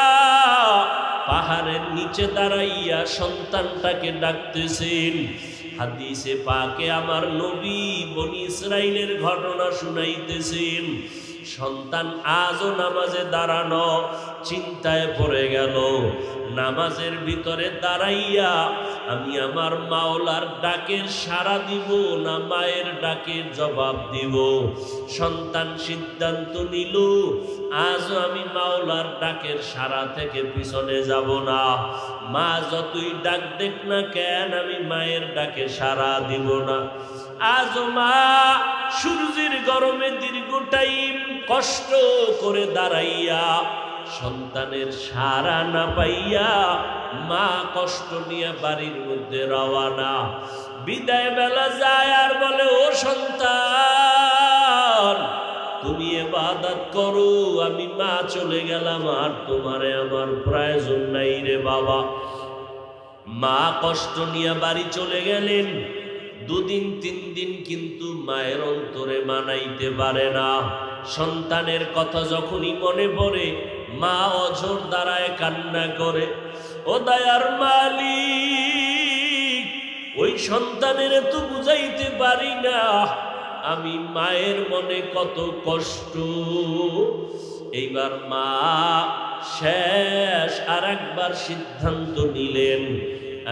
পাহাড়ের নিচে দাঁড়াইয়া সন্তানটাকে ডাকতেছেন। হাদিসে পাকে আমার নবী বনি ইসরাইলের ঘটনা শুনাইতেছেন। সন্তান আজও নামাজে দাঁড়ানো, চিন্তায় পড়ে গেল, নামাজের ভিতরে দাঁড়াইয়া আমি আমার মাওলার ডাকের সাড়া দিব না মায়ের ডাকের জবাব দিব। সন্তান সিদ্ধান্ত নিল, আজও আমি মাওলার ডাকের সাড়া থেকে পিছনে যাব না। মা যতই ডাক দেখ না কেন, আমি মায়ের ডাকে সাড়া দিব না। আজও মা সূর্যের গরমে দীর্ঘ টাইম কষ্ট করে দাঁড়াইয়া সন্তানের সাড়া না পাইয়া মা কষ্ট নিয়ে বাড়ির মধ্যে রওয়ানা। বিদায় বেলা যায় আর বলে, ও সন্তান, তুমি ইবাদত করো, আমি মা চলে গেলাম, আর তোমারে আমার প্রয়োজন নাই রে বাবা। মা কষ্ট নিয়ে বাড়ি চলে গেলেন। দুদিন তিন দিন কিন্তু মায়ের অন্তরে মানাইতে পারে না। সন্তানের কথা যখনই মনে পড়ে, মা অঝোর দাঁড়ায় কান্না করে। ও দয়ার মালিক, ওই সন্তানের তো বুঝাইতে পারি না আমি মায়ের মনে কত কষ্ট। এইবার মা শেষ আর একবার সিদ্ধান্ত নিলেন,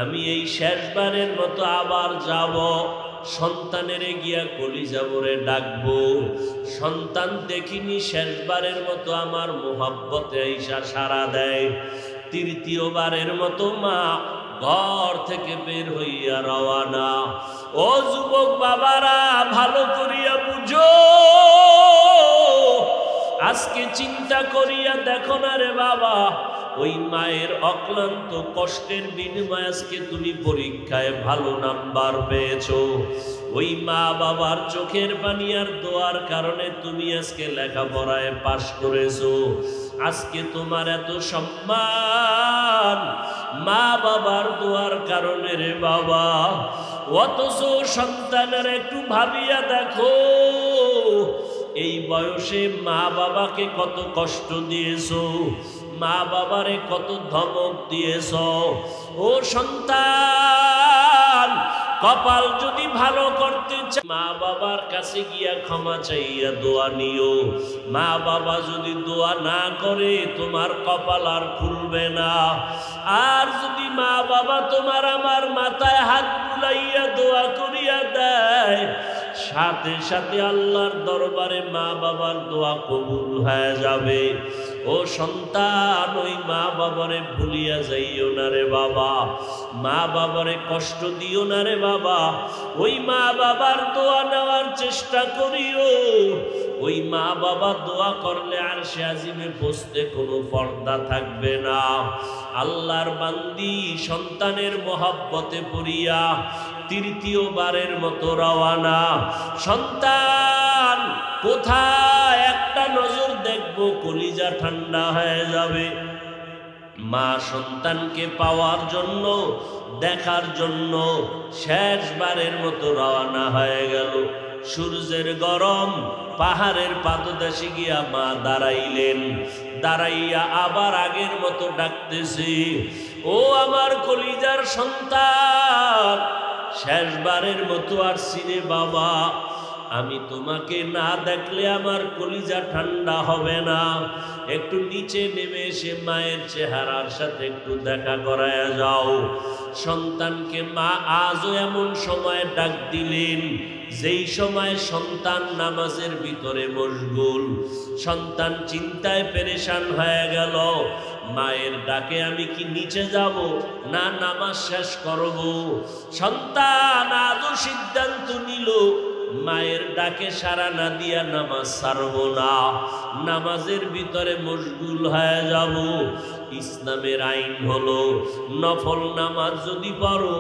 আমি এই শেষবারের মতো আবার যাব, সন্তানের গিয়া কলিজা ভরে ডাকবো। সন্তান দেখিনি শেষবারের মতো আমার মোহাব্বতে আইসা সাড়া দেয়। তৃতীয়বারের মতো মা ঘর থেকে বের হইয়া রওয়ানা। ও যুবক বাবারা, ভালো করিয়া বুঝো, আজকে চিন্তা করিয়া দেখো না রে বাবা, ওই মায়ের অক্লান্ত কষ্টের বিনিময়ে আজকে তুমি পরীক্ষায় ভালো নাম্বার পেয়েছো। ওই মা বাবার চোখের পানি আর দোয়ার কারণে তুমি আজকে লেখাপড়ায় পাশ করেছো। আজকে তোমার এত সম্মান মা বাবার দোয়ার কারণে রে বাবা। অথচ সন্তানের একটু ভাবিয়া দেখো, এই বয়সে মা বাবাকে কত কষ্ট দিয়েছো, মা বাবারে কত ধমক দিয়েছ। ও সন্তান, কপাল যদি ভালো করতে চাই, মা বাবার কাছে গিয়া ক্ষমা চাইয়া দোয়া নিও। মা বাবা যদি দোয়া না করে, তোমার কপাল আর খুলবে না। আর যদি মা বাবা তোমার আমার মাথায় হাত বুলাইয়া দোয়া করিয়া দেয়, সাথে সাথে আল্লাহর দরবারে মা বাবার দোয়া কবুল হয়ে যাবে। ও সন্তান, ওই মা বাবারে ভুলিয়া যাইও না রে বাবা, মা বাবারে কষ্ট দিও না রে বাবা। ওই মা বাবার দোয়া নেওয়ার চেষ্টা করিও। ওই মা বাবা দোয়া করলে আরশে আজিমে বসতে কোনো পর্দা থাকবে না। আল্লাহর বান্দি সন্তানের মহব্বতে পড়িয়া তৃতীয়বারের মতো রওয়ানা। সন্তান কোথায় একটা নজর দেখবো, কলিজা ঠান্ডা হয়ে যাবে। মা সন্তানকে পাওয়ার জন্য, দেখার জন্য শেষবারের মতো রওনা হয়ে গেল। সূর্যের গরম, পাহাড়ের পাদদেশে গিয়া মা দাঁড়াইলেন। দাঁড়াইয়া আবার আগের মতো ডাকতেছে, ও আমার কলিজার সন্তান, শেষবারের মতো আসছি রে বাবা। আমি তোমাকে না দেখলে আমার কলিজা ঠান্ডা হবে না। একটু নিচে নেমে এসে মায়ের চেহারার সাথে একটু দেখা করায়া যাও। সন্তানকে মা আজও এমন সময় ডাক দিলেন যেই সময় সন্তান নামাজের ভিতরে মশগুল। সন্তান চিন্তায় পেরেশান হয়ে গেল, মায়ের ডাকে আমি কি নিচে যাব না নামাজ শেষ করব? সন্তান আজও সিদ্ধান্ত নিল মায়ের ডাকে সাড়া না দিয়া নামাজ ছাড়ব না, নামাজের ভিতরে মশগুল হয়ে যাব। ইসলামের আইন হলো নফল নামাজ যদি পড়ো,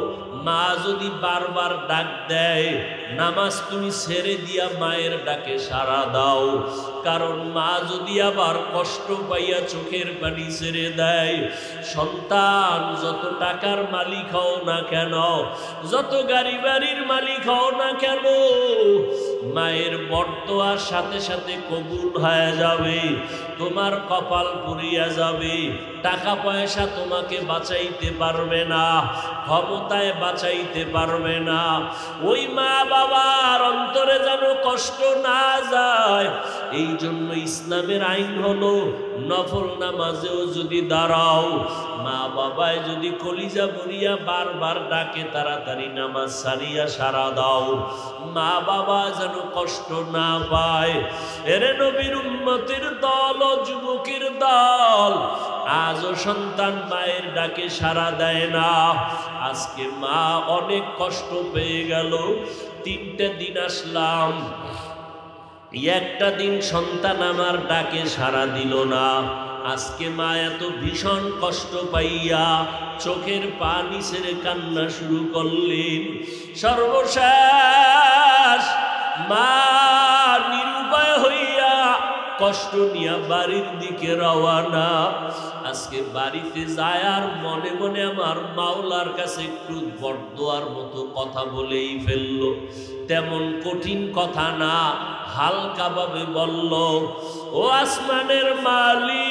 মা যদি বারবার ডাক দেয়, নামাজ তুমি ছেড়ে দিয়া মায়ের ডাকে সাড়া দাও। কারণ মা যদি আবার কষ্ট পাইয়া চোখের পানি ছেড়ে দেয়, সন্তান যত টাকার মালিক হও না কেন, যত গাড়ি বাড়ির মালিক হও না কেন, মায়ের বরদোয়ার সাথে সাথে কবুল হয়ে যাবে, তোমার কপাল পুড়িয়া যাবে। টাকা পয়সা তোমাকে বাঁচাইতে পারবে না, ক্ষমতায় বাঁচাইতে পারবে না। ওই মা বাবার অন্তরে যেন কষ্ট না যায়, এই জন্য ইসলামের আইন হলো নফল নামাজেও যদি দাঁড়াও, মা বাবায় যদি কলিজা ভরিয়া বারবার ডাকে, তাড়াতাড়ি নামাজ ছাড়িয়া সারা দাও, মা বাবা যেন কষ্ট না পায়। এরে নবীর উম্মতের দল ও যুবকের দল, আজও সন্তান মায়ের ডাকে সাড়া দেয় না। আজকে মা অনেক কষ্ট পেয়ে গেল। 3টে দিন আসলাম, একটা দিন সন্তান আমার ডাকে সাড়া দিল না। আজকে মা এত ভীষণ কষ্ট পাইয়া চোখের পানি ছেড়ে কান্না শুরু করলেন। সর্বশেষ মা নিরুপায় হইয়া কষ্ট নিয়া বাড়ির দিকে রওয়ানা। আজকে বাড়িতে যায় আর মনে মনে আমার মাওলার কাছে একটু বরদোয়ার মতো কথা বলেই ফেলল। তেমন কঠিন কথা না, হালকা ভাবে বলল, ও আসমানের মালিক,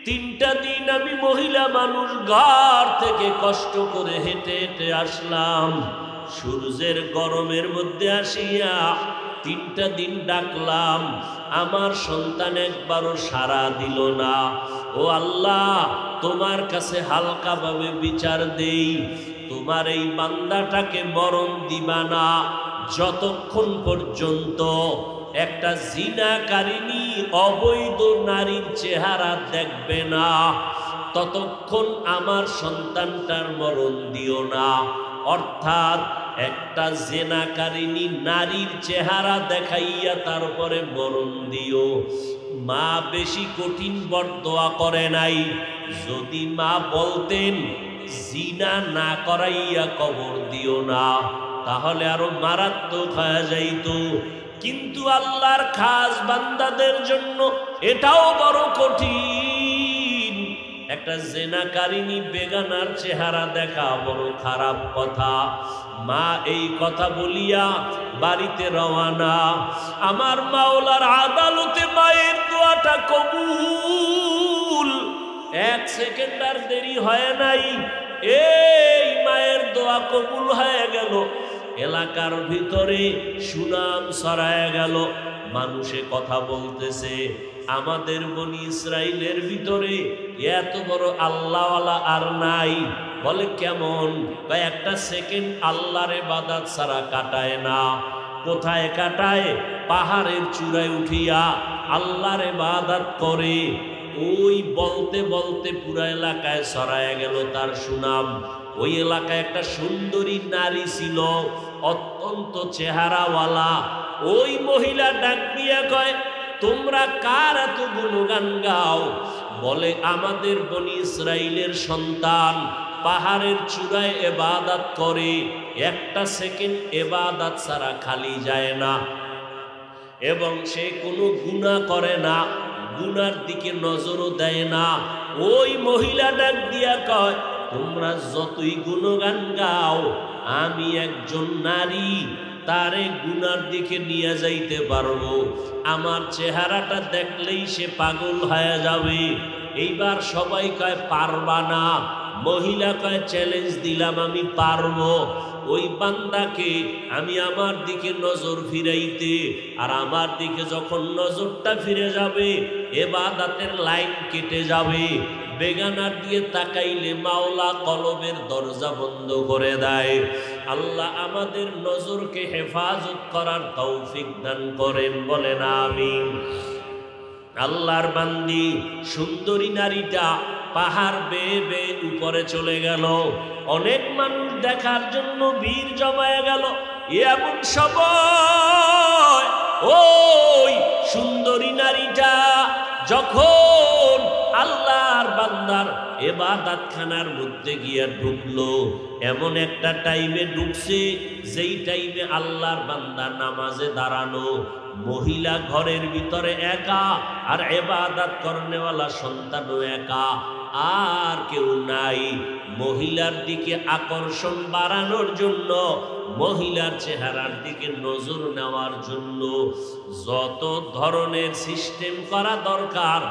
3টা দিন আমি মহিলা মানুষ ঘর থেকে কষ্ট করে হেঁটে হেঁটে আসলাম। সূর্যের গরমের মধ্যে আসিয়া 3টা দিন ডাকলাম, আমার সন্তান একবারও সাড়া দিল না। ও আল্লাহ, তোমার কাছে হালকা ভাবে বিচার দেই, তোমার এই বান্দাটাকে মরণ দিবা না যতক্ষণ পর্যন্ত একটা জিনাকারিনী অবৈধ নারীর চেহারা দেখবে না, ততক্ষণ আমার সন্তানটার মরণ দিও না। অর্থাৎ একটা জেনাকারিনী নারীর চেহারা দেখাইয়া তারপরে মরণ দিও। মা বেশি কঠিন বরদোয়া করে নাই। যদি মা বলতেন জিনা না করাইয়া কবর দিও না, তাহলে আরো মারাত্মক হয়ে যাইত। কিন্তু আল্লাহর খাস বান্দাদের জন্য এটাও বড় কঠিন। একটা জেনাকারিনী বেগানার চেহারা দেখা বড় খারাপ কথা। মা এই কথা বলিয়া বাড়িতে রওয়ানা। আমার মাওলার আদালতে মায়ের দোয়াটা কবুল। 1 সেকেন্ড আর দেরি হয় নাই, এই মায়ের দোয়া কবুল হয়ে গেল। এলাকার ভিতরে সুনাম ছড়ায় গেল। মানুষে কথা বলতেছে, আমাদের বনি ইসরাইলের ভিতরে এত বড় আল্লাহওয়ালা আর নাই। বলে কেমন? বা 1টা সেকেন্ড আল্লাহর ইবাদত ছাড়া কাটায় না। কোথায় কাটায়? পাহাড়ের চূড়ায় উঠিয়া আল্লাহর ইবাদত করে। ওই বলতে বলতে পুরা এলাকায় ছড়ায় গেল তার সুনাম। ওই এলাকায় একটা সুন্দরী নারী ছিল, অত্যন্ত চেহারাওয়ালা। ওই মহিলা ডাক দিয়া কয়, তোমরা কার এত গুণগান গাও? বলে আমাদের বনি ইসরাইলের সন্তান পাহাড়ের চূড়ায় ইবাদত করে, 1টা সেকেন্ড ইবাদত ছাড়া খালি যায় না, এবং সে কোনো গুনাহ করে না, গুনার দিকে নজরও দেয় না। ওই মহিলা ডাক দিয়া কয়, তোমরা যতই গুণগান গাও, আমি একজন নারী, তারে গুনার দিকে নিয়ে যাইতে পারবো। আমার চেহারাটা দেখলেই সে পাগল হয়ে যাবে। এইবার সবাই কয় পারবা না। মহিলা কয় চ্যালেঞ্জ দিলাম আমি পারবো। ওই বান্দাকে আমি আমার দিকে নজর ফিরাইতে, আর আমার দিকে যখন নজরটা ফিরে যাবে ইবাদতের লাইন কেটে যাবে। বেগানার দিয়ে তাকাইলে মাওলা কলবের দরজা বন্ধ করে দেয়। আল্লাহ আমাদের নজরকে হেফাজত করার তৌফিক দান করেন, বলেন আমিন। আল্লাহর বান্দি সুন্দরী নারীটা পাহাড় বেয়ে বেয়ে উপরে চলে গেল। অনেক মানুষ দেখার জন্য ভিড় জমায়ে গেল। এমন সময় ওই সুন্দরী নারীটা যখন আল্লাহর বান্দার ইবাদতখানার মধ্যে গিয়া ঢুকলো, এমন একটা টাইমে ঢুকছে যেই টাইমে আল্লাহর বান্দা নামাজে দাঁড়ানো। মহিলা ঘরের ভিতরে একা, আর ইবাদত করনেওয়ালা সন্তানও একা, আর কেউ নাই। মহিলার দিকে আকর্ষণ বাড়ানোর জন্য, মহিলার চেহারার দিকে নজর নেওয়ার জন্য যত ধরনের সিস্টেম করা দরকার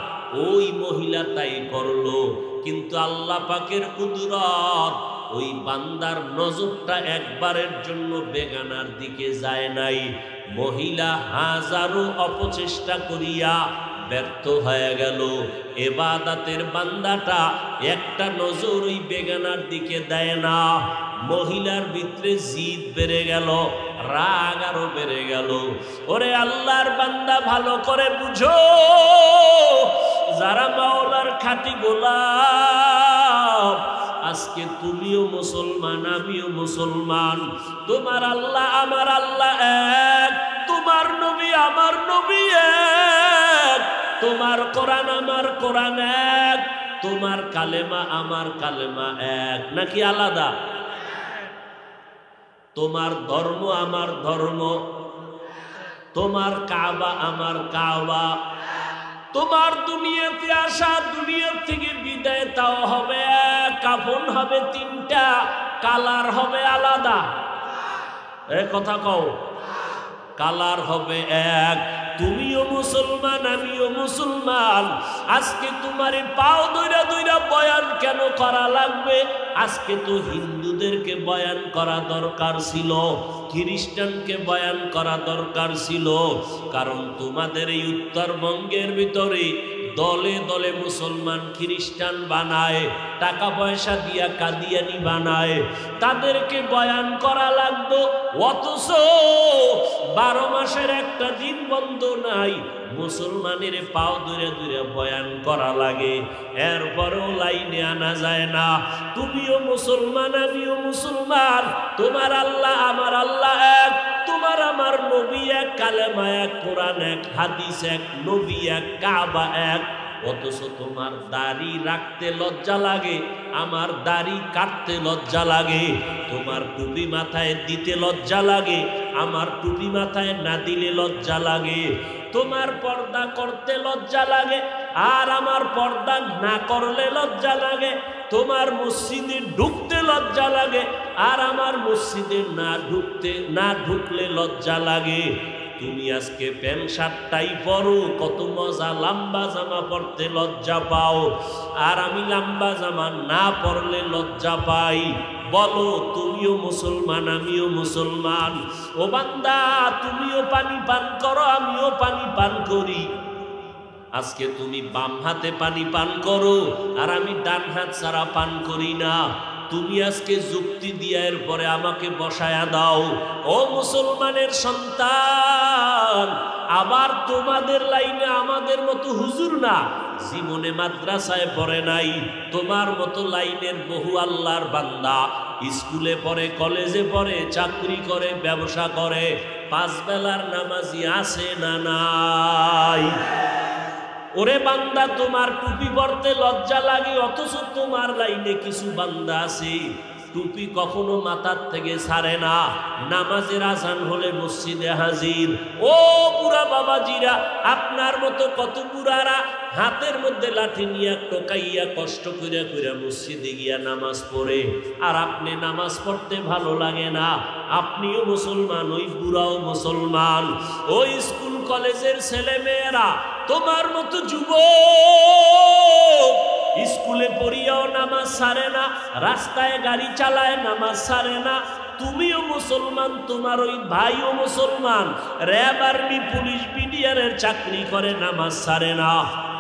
ওই মহিলা তাই করলো। কিন্তু আল্লাহ পাকের কুদরত, ওই বান্দার নজরটা একবারের জন্য বেগানার দিকে যায় নাই। মহিলা হাজারো অপচেষ্টা করিয়া ব্যর্থ হয়ে গেল। ইবাদতের বান্দাটা একটা নজর ওই বেগানার দিকে দেয় না। মহিলার ভিতরে জিদ বেড়ে গেল, রাগ আরো বেড়ে গেল। ওরে আল্লাহর বান্দা ভালো করে বুঝো, যারা মাওলার খাঁটি গোলাম, আজকে তুমিও মুসলমান, আমিও মুসলমান। তোমার আল্লাহ আমার আল্লাহ এক, তোমার নবী আমার নবী এক, তোমার কোরআন আমার কোরআন এক, তোমার কালেমা আমার কালেমা এক, নাকি আলাদা? তোমার ধর্ম আমার ধর্ম, তোমার কাবা আমার কাবা, তোমার দুনিয়াতে আসা, দুনিয়ার থেকে বিদায় তাও হবে এক, কাফন হবে তিনটা, কালার হবে আলাদা। এ কথা কও, কালার হবে এক। তুমিও মুসলমান, আমিও মুসলমান। আজকে তোমার পাও দইরা দইরা বয়ান কেন করা লাগবে? আজকে তো হিন্দুদেরকে বয়ান করা দরকার ছিল, খ্রিস্টানকে বয়ান করা দরকার ছিল। কারণ তোমাদের এই উত্তরবঙ্গের ভিতরে দলে দলে মুসলমান খ্রিস্টান বানায়, টাকা পয়সা দিয়া কাদিয়ানি বানায়, তাদেরকে বয়ান করা লাগতো। অথচ 12 মাসের একটা দিন বন্ধ নাই, মুসলমানের পাও দূরে দূরে বয়ান করা লাগে, এরপরেও লাইনে আনা যায় না। তুমিও মুসলমান, আমিও মুসলমান, তোমার আল্লাহ আমার আল্লাহ এক, তোমার আমার নবী এক, কালেমা এক, কোরআন এক, হাদিস এক, নবী এক, কাবা এক। অথচ তোমার দাড়ি রাখতে লজ্জা লাগে, আমার দাড়ি কাটতে লজ্জা লাগে। তোমার টুপি মাথায় দিতে লজ্জা লাগে, আমার টুপি মাথায় না দিলে লজ্জা লাগে। তোমার পর্দা করতে লজ্জা লাগে, আর আমার পর্দা না করলে লজ্জা লাগে। তোমার মসজিদে ঢুকতে লজ্জা লাগে, আর আমার মসজিদে না ঢুকলে লজ্জা লাগে। তুমি আজকে প্যান্ট শার্টটাই পরো, কত মজা, লম্বা জামা পরতে লজ্জা পাও, আর আমি লম্বা জামা না পরলে লজ্জা পাই। বলো, তুমিও মুসলমান, আমিও মুসলমান। ও বান্দা, তুমিও পানি পান করো, আমিও পানি পান করি। আজকে তুমি বাম হাতে পানি পান করো, আর আমি ডান হাত ছাড়া পান করি না। তুমি আজকে যুক্তি দিয়া এরপরে আমাকে বসায়া দাও। ও মুসলমানের সন্তান, আবার তোমাদের লাইনে আমাদের মতো হুজুর না, জীবনে মাদ্রাসায় পড়ে নাই, তোমার মতো লাইনের বহু আল্লাহর বান্দা স্কুলে পড়ে, কলেজে পড়ে, চাকরি করে, ব্যবসা করে, 5 বেলার নামাজি আছে না নাই? ওরে বান্দা, তোমার টুপি পরতে লজ্জা লাগে, অথচ তোমার লাইনে কিছু বান্দা আছে টুপি কখনো মাথার থেকে ছাড়ে না, নামাজের আজান হলে মসজিদে হাজির। ও বুড়া বাবাজিরা, আপনার মতো কত বুড়ারা হাতের মধ্যে লাঠি নিয়ে টোকাইয়া কষ্ট কইরা কইরা মসজিদে গিয়া নামাজ পড়ে, আর আপনি নামাজ পড়তে ভালো লাগে না। আপনিও মুসলমান, ওই বুড়াও মুসলমান। ওই স্কুল কলেজের ছেলে মেয়েরা তোমার মতো যুবক স্কুলে পড়িয়াও নামাজ ছাড়ে না, রাস্তায় গাড়ি চালায় নামাজ ছাড়ে না। তুমিও মুসলমান, তোমার ওই ভাইও মুসলমান, র্যাব আর্মি পুলিশ বিডিআরের চাকরি করে, নামাজ ছাড়ে না।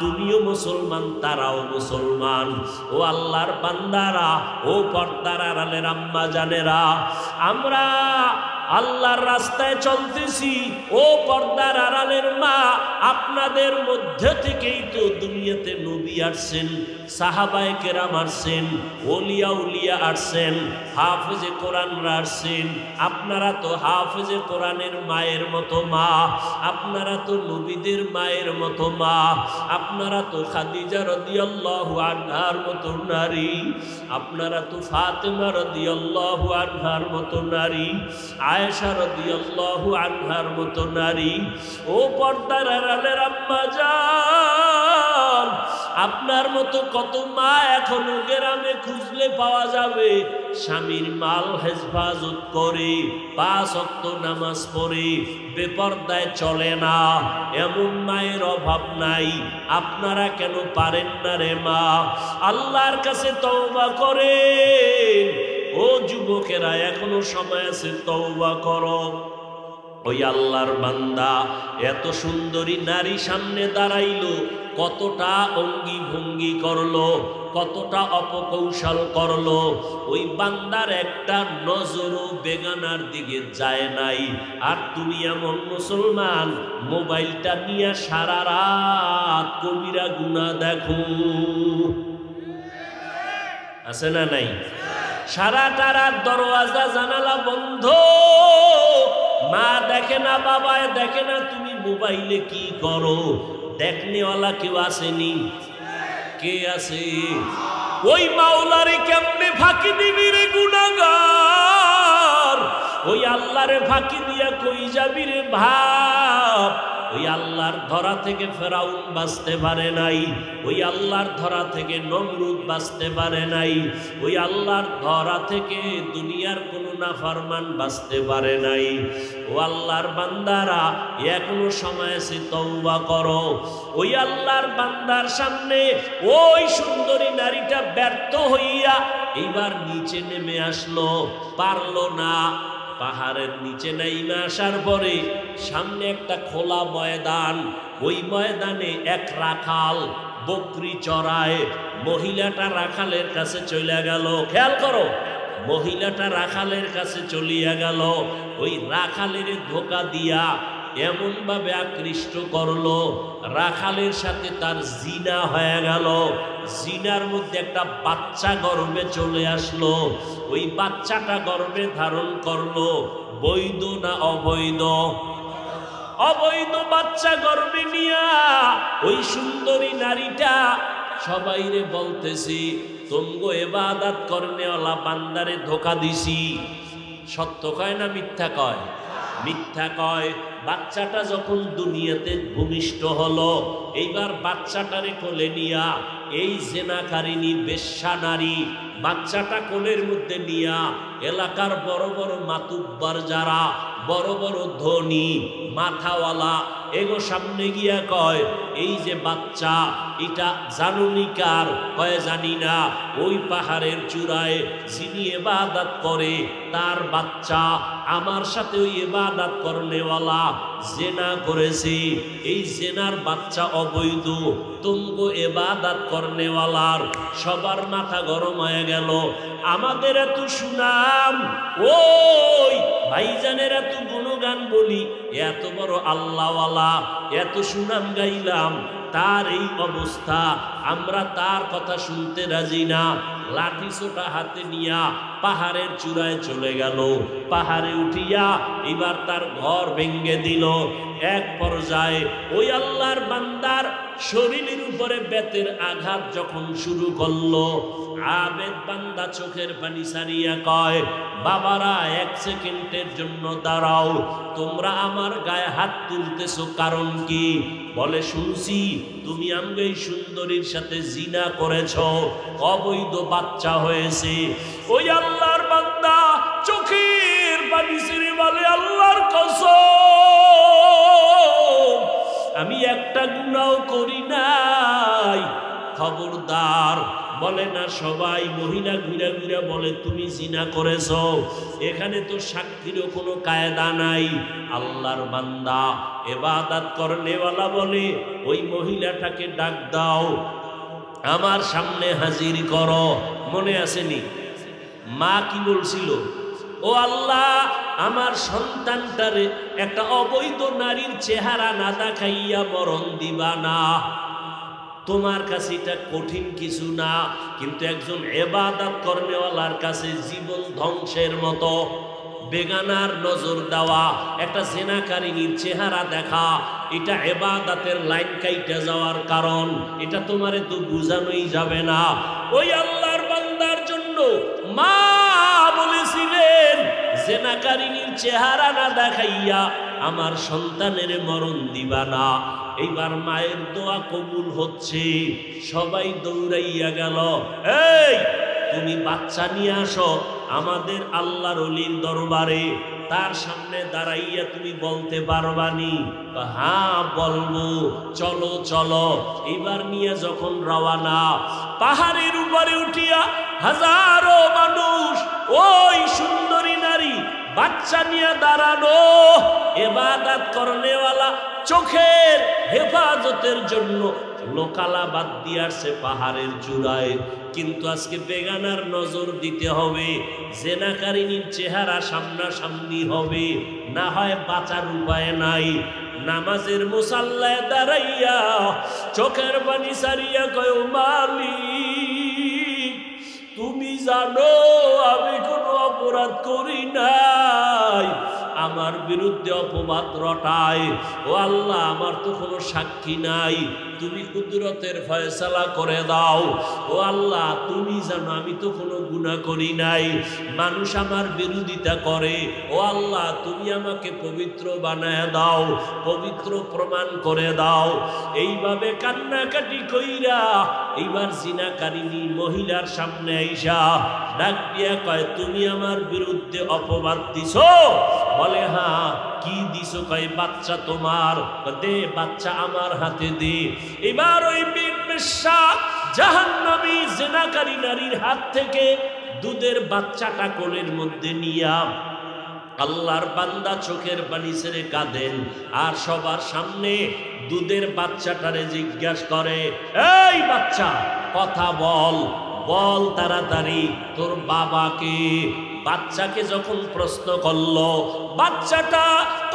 তুমিও মুসলমান, তারাও মুসলমান। ও আল্লাহর বান্দারা, ও পর্দার আড়ালের আম্মা জানেরা, আমরা আল্লাহর রাস্তায় চলতেছি। ও পর্দার আড়ালের মা, আপনাদের মধ্যে থেকেই তো দুনিয়াতে নবী আসছেন, সাহাবায়ে কেরাম আসছেন, ওলিয়া উলিয়া আসছেন, হাফেজে কোরআনরা আসছেন। আপনারা তো হাফেজে কোরআনের মায়ের মতো মা, আপনারা তো নবীদের মায়ের মতো মা, আপনারা তো খাদিজা রাদিয়াল্লাহু আনহার মতো নারী, আপনারা তো ফাতেমা রাদিয়াল্লাহু আনহার মতো নারী, আয়েশা রাদিয়াল্লাহু আনহার মতো নারী। ও পর্দার আড়ালের আম্মা জান, আপনার মতো কত মা এখনো গ্রামে খুঁজলে পাওয়া যাবে, স্বামীর মাল হেফাজত করে, 5 ওয়াক্ত নামাজ পড়ে, বেপরদায় চলে না। এমন মায়ের অভাব নাই। আপনারা কেন পারেন না রে মা? আল্লাহর কাছে তওবা করেন। ও যুবকেরা, এখনো সময় আছে, তওবা করো। ওই আল্লাহর বান্দা এত সুন্দরী নারী সামনে দাঁড়াইলো, কতটা অঙ্গি ভঙ্গি করলো, কতটা অপকৌশল করলো। ওই বান্দার একটা নজরও বেগানার দিকে যায় নাই। আর তুমি এমন মুসলমান, মোবাইলটা নিয়ে সারা রাত কবিরা গুনাহ দেখো, আছে না নাই? সারাটা রাত দরওয়াজা জানালা বন্ধ, মা দেখে না, বাবায় দেখে না, তুমি মোবাইলে কি করো। দেখনেওয়ালা কেউ আসেনি? কে আছে? ওই মাওলারে কেমনে ফাঁকি দিবি রে গুনাহগার? ওই আল্লাহরে ফাঁকি দিয়া কই যাবি রে ভাব? ওই আল্লাহর ধরা থেকে ফেরাউন বাঁচতে পারে নাই, ওই আল্লাহর ধরা থেকে নমরুদ বাঁচতে পারে নাই, ওই আল্লাহর ধরা থেকে দুনিয়ার কোনো নাফরমান বাঁচতে পারে নাই। ও আল্লাহর বান্দারা, এখনো সময় আছে, তওবা করো। ওই আল্লাহর বান্দার সামনে ওই সুন্দরী নারীটা ব্যর্থ হইয়া এইবার নিচে নেমে আসলো, পারলো না। পাহাড়ের নিচে নাইমা আসার পরে সামনে একটা খোলা ময়দান, ওই ময়দানে এক রাখাল বকরি চড়ায়। মহিলাটা রাখালের কাছে চলে গেল, খেয়াল করো, মহিলাটা রাখালের কাছে চলিয়া গেল। ওই রাখালের ধোকা দিয়া এমন ভাবে আকৃষ্ট করলো, রাখালের সাথে তার জিনা হয়ে গেল। জিনার মধ্যে একটা বাচ্চা গর্ভে চলে আসলো। ওই বাচ্চাটা গর্ভে ধারণ করলো। বৈধ না অবৈধ? অবৈধ বাচ্চা গর্ভে নিয়া ওই সুন্দরী নারীটা সবাইরে বলতেছি, তোমগো ইবাদত করনেওয়ালা বান্দারে ধোকা দিছি। সত্য কয় না মিথ্যা কয়? মিথ্যা কয়। বাচ্চাটা যখন দুনিয়াতে ভূমিষ্ঠ হলো, এইবার বাচ্চাটারে কোলে নিয়া এই জেনাকারিনী বেশ্যা নারী বাচ্চাটা কোলের মধ্যে নিয়া এলাকার বড় বড় মাতুব্বার যারা, বড় বড় ধনী মাথাওয়ালা, এগো সামনে গিয়া কয়, এই যে বাচ্চা, এটা জানুনি কার? কয় জানি না। ওই পাহাড়ের চূড়ায় যিনি ইবাদত করে তার বাচ্চা, আমার সাথে ওই ইবাদত করনেওয়ালা জেনা করেছে, এই জেনার বাচ্চা অবৈধ। তুমগো ইবাদত করনেওয়ালার সবার মাথা গরম হয়ে গেল। আমাদের এত সুনাম, ওই ভাইজানের এত গুণগান বলি, এত বড় আল্লাহওয়ালা, এত সুনাম গাইলাম, তার এই অবস্থা, আমরা তার কথা শুনতে রাজি না। লাঠি ছোটা হাতে নিয়া পাহাড়ের চূড়ায় চলে গেল। পাহাড়ে উঠিয়া এবার তার ঘর ভেঙ্গে দিল। এক পর্যায়ে ওই আল্লাহর বান্দার শরীরের উপরে বেতের আঘাত যখন শুরু করলো, আবেদ বান্দা চোখের পানি সারিয়া কয়, বাবারা 1 সেকেন্ডের জন্য দাঁড়াও, তোমরা আমার গায়ে হাত তুলতেছো কারণ কি? বলে, শুনছি তুমি আমাকে এই সুন্দরীর সাথে জিনা করেছো, অবৈধ বাচ্চা হয়েছে। ওই আল্লাহর বান্দা চোখের পানি ছেড়ে বলে, আল্লাহর কসম, আমি একটা গুনাহও করি নাই। খবরদার। বলে না সবাই, মহিলা ঘুরে ঘুরে বলে তুমি জিনা করেছো, এখানে তো সাক্ষীরও কোনো কায়দা নাই। আল্লাহর বান্দা ইবাদত করনেওয়ালা বলে, ওই মহিলাটাকে ডাক দাও, আমার সামনে হাজির করো। মনে আসেনি মা কি বলছিল? ও আল্লাহ, আমার সন্তানটারে একটা অবৈধ নারীর চেহারা না দেখাইয়া মরণ দিবা না। তোমার কাছে এটা কঠিন কিছু না, কিন্তু একজন ইবাদত করনেওয়ালার কাছে জীবন ধ্বংসের মতো। বেগানার নজর দেওয়া, একটা জেনাকারিনীর চেহারা দেখা, এটা ইবাদতের লাইন কাইটে যাওয়ার কারণ। এটা তোমারে তো বুঝানোই যাবে না। ওই আল্লাহর বান্দার জন্য মা বলেছিলেন, জেনাকারিনীর চেহারা না দেখাইয়া আমার সন্তানের মরণ দিবা না। এইবার মায়ের দোয়া কবুল হচ্ছে, সবাই দৌড়াইয়া গেল। এই তুমি বাচ্চা নিয়ে আসো আমাদের আল্লাহর ওলির দরবারে, তার সামনে দাঁড়াইয়া তুমি বলতে পারবানি? হ্যাঁ বলবো। চলো চলো। এবার নিয়ে যখন রওয়ানা, পাহাড়ের উপরে উঠিয়া হাজারো মানুষ, ওই সুন্দরী নারী বাচ্চা নিয়ে দাঁড়ানো, ইবাদত করনেওয়ালা চোখের হেফাজতের জন্য লোকালা বাদ দিয়ে আসছে পাহাড়ের চূড়ায়। কিন্তু আজকে বেগানার নজর দিতে হবে, জেনাকারিনীর চেহারা সামনাসামনি হবে, না হয় বাঁচার উপায় নাই। নামাজের মুসাল্লায় দাঁড়াইয়া চোখের পানি সারিয়া কয়, মালিক তুমি জানো আমি কোনো অপরাধ করি নাই, আমার বিরুদ্ধে অপবাদ রটায়। ও আল্লাহ, আমার তো কোনো সাক্ষী নাই, তুমি কুদরতের ফয়সালা করে দাও। ও আল্লাহ, তুমি জানো আমি তো কোনো গুনাহ করি নাই, মানুষ আমার বিরোধিতা করে। ও আল্লাহ, তুমি আমাকে পবিত্র বানায় দাও, পবিত্র প্রমাণ করে দাও। এইভাবে কান্নাকাটি কইরা এইবার জিনাকারিনী মহিলার সামনে আইসা ডাক দিয়া কয়, তুমি আমার বিরুদ্ধে অপবাদ দিছো? বলে হ্যাঁ। কি দিছো? কয় বাচ্চা তোমার। দে বাচ্চা আমার হাতে দে। এবার ওই বেশ্যা জাহান্নামী জিনাকারী নারীর হাত থেকে দুধের বাচ্চাটা কোলের মধ্যে নিয়া আল্লাহর বান্দা চোখের পানি ছেড়ে কাঁদেন, আর সবার সামনে দুধের বাচ্চাটারে জিজ্ঞাসা করে, এই বাচ্চা কথা বল, বল তাড়াতাড়ি তোর বাবাকে। বাচ্চাকে যখন প্রশ্ন করলো, বাচ্চাটা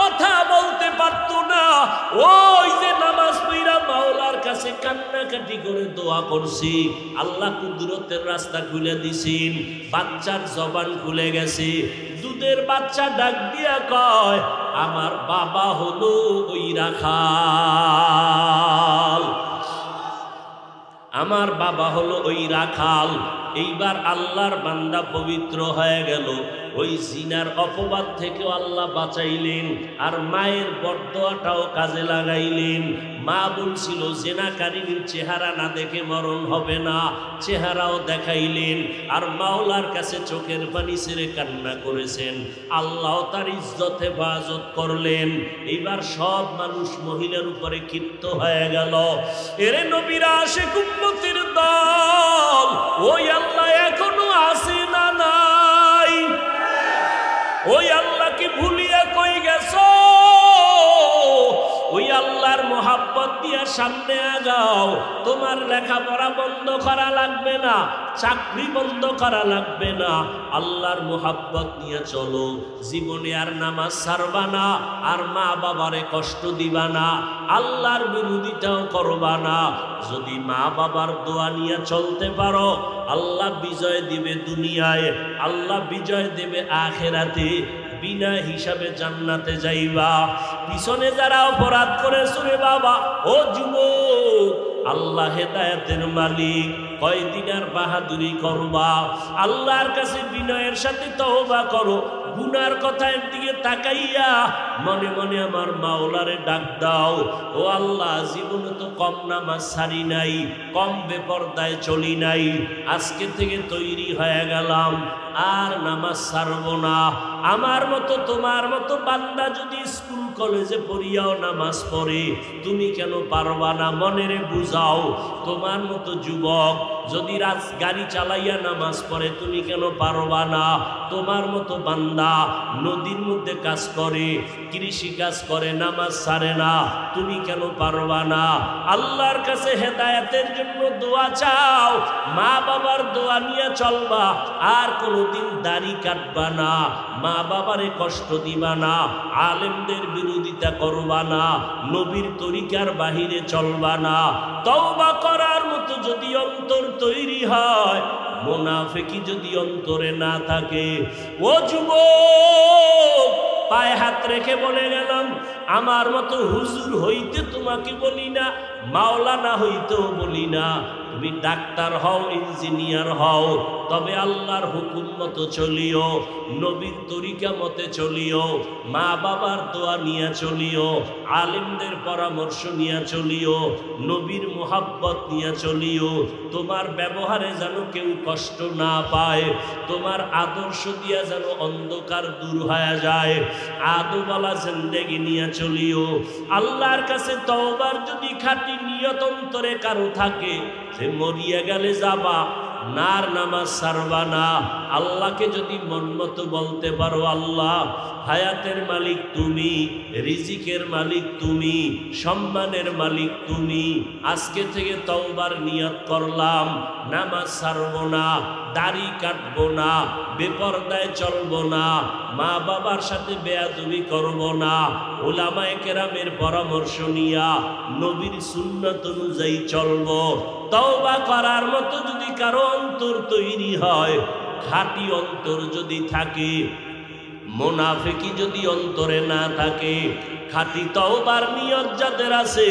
কথা বলতে পারতো না। ওই যে নামাজ পড়া মাওলার কাছে কান্নাকাটি করে দোয়া করছি, আল্লাহ কুদরতের রাস্তা খুলে দিছেন, বাচ্চার জবান খুলে গেছে। দুধের বাচ্চা ডাক দিয়া কয়, আমার বাবা হলো ওই রাখাল, আমার বাবা হলো ওই রাখাল। এইবার আল্লাহর বান্দা পবিত্র হয়ে গেল, ওই জিনার অপবাদ থেকে আল্লাহ বাঁচাইলেন, আর মায়ের বরদোয়াটাও কাজে লাগাইলেন। মা বলছিল জেনাকারিনীর চেহারা না দেখে মরণ হবে না, চেহারাও দেখাইলেন, আর মাওলার কাছে চোখের পানি ছেড়ে কান্না করেছেন। আল্লাহ তার ইজ্জত হেফাজত করলেন। এইবার সব মানুষ মহিলার উপরে ক্ষিপ্ত হয়ে গেল। এরে নবীরা আশিক উম্মতের দল, ওই আল্লাহ এখনো আসে না নাই? ওই আল্লাহকে ভুলিয়া কই গেছো? ওই আল্লাহর মোহাব্বত দিয়া সামনে আগাও। তোমার লেখাপড়া বন্ধ করা লাগবে না, চাকরি বন্ধ করা লাগবে না, আল্লাহর মোহাব্বত নিয়ে চলো। জীবনে আর নামাজ ছাড়বা না, আর মা বাবারে কষ্ট দিবা না, আল্লাহর বিরোধিতাও করবা না। যদি মা বাবার দোয়া নিয়ে চলতে পারো, আল্লাহ বিজয় দিবে দুনিয়ায়, আল্লাহ বিজয় দেবে আখেরাতে। বিনা হিসাবে জান্নাতে যাইবা। পিছনে যারা অপরাধ করেছো রে বাবা, ও যুবক, আল্লাহ হেদায়েতের মালিক, কয়দিন আর বাহাদুরি করবা? আল্লাহর কাছে বিনয়ের সাথে তওবা করো। গুনার কথার দিকে তাকাইয়া মনে মনে আমার মাওলারে ডাক দাও, ও আল্লাহ, জীবনে তো কম নামাজ ছাড়ি নাই, কম বেপরদায় চলি নাই, আজকে থেকে তৈরি হয়ে গেলাম, আর নামাজ ছাড়ব না। আমার মতো তোমার মতো বান্দা যদি স্কুল কলেজে পড়িয়াও নামাজ পড়ে, তুমি কেন পারবা না? মনেরে বুঝাও। তোমার মতো যুবক যদি গাড়ি চালাইয়া নামাজ পড়ে, তুমি কেন পারবা না? তোমার মতো বান্দা নদীর মধ্যে কাজ করে, কৃষি কাজ করে, নামাজ ছাড়ে না, তুমি কেন পারবা না? আল্লাহর কাছে হেদায়েতের জন্য দোয়া চাও, মা বাবার দোয়া নিয়ে চলবা, আর কোনোদিন দাড়ি কাটবা না, মা বাবারে কষ্ট দিবা না, আলেমদের বিরোধিতা করবা না, নবীর তরিকার বাহিরে চলবা না। তওবা করার মতো যদি অন্তর তৈরি হয়, মুনাফিকি যদি অন্তরে না থাকে, ও যুবক, পায়ে হাত রেখে বলে গেলাম, আমার মতো হুজুর হইতে তোমাকে বলি না, মাওলানা হইতেও বলি না, তুমি ডাক্তার হও, ইঞ্জিনিয়ার হও, তবে আল্লাহর হুকুম মতো চলিও, নবীর তরিকা মতে চলিও, মা বাবার দোয়া নিয়ে চলিও, আলেমদের পরামর্শ নিয়ে চলিও, নবীর মোহাব্বত নিয়ে চলিও। তোমার ব্যবহারে যেন কেউ কষ্ট না পায়, তোমার আদর্শ দিয়া যেন অন্ধকার দূর হয়ে যায়, আদোওয়ালা জিন্দেগি নিয়ে চলিও। আল্লাহর কাছে তওবার যদি খাঁটি নিয়ত অন্তরে কারো থাকে, সে মরিয়া গেলে যাবা, নার নামাজ ছাড়বা না। আল্লাহকে যদি মন মতো বলতে পারো, আল্লাহ, হায়াতের মালিক তুমি, রিজিকের মালিক তুমি, সম্মানের মালিক তুমি, আজকে থেকে তওবার নিয়ত করলাম, নামাজ ছাড়বো না, দাড়ি কাটবো না, বেপরদায় চলবো না, মা বাবার সাথে বেয়াদবি করবো না, উলামায়ে কেরামের পরামর্শ নিয়া নবীর সুন্নাত অনুযায়ী চলবো। তওবা করার মতো যদি কারো অন্তর তৈরি হয়, খাঁটি অন্তর যদি থাকে, মুনাফিকি যদি অন্তরে না থাকে, খাঁটি তওবার নিয়ত যাদের আছে,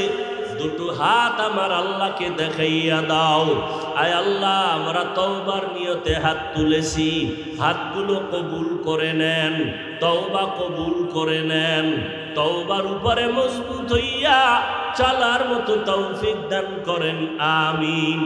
দুটো হাত আমার আল্লাহকে দেখাইয়া দাও। আয় আল্লাহ, আমরা তওবার নিয়তে হাত তুলেছি, হাতগুলো কবুল করে নেন, তওবা কবুল করে নেন, তওবার উপরে মজবুত হইয়া চলার মতো তৌফিক দান করেন, আমিন।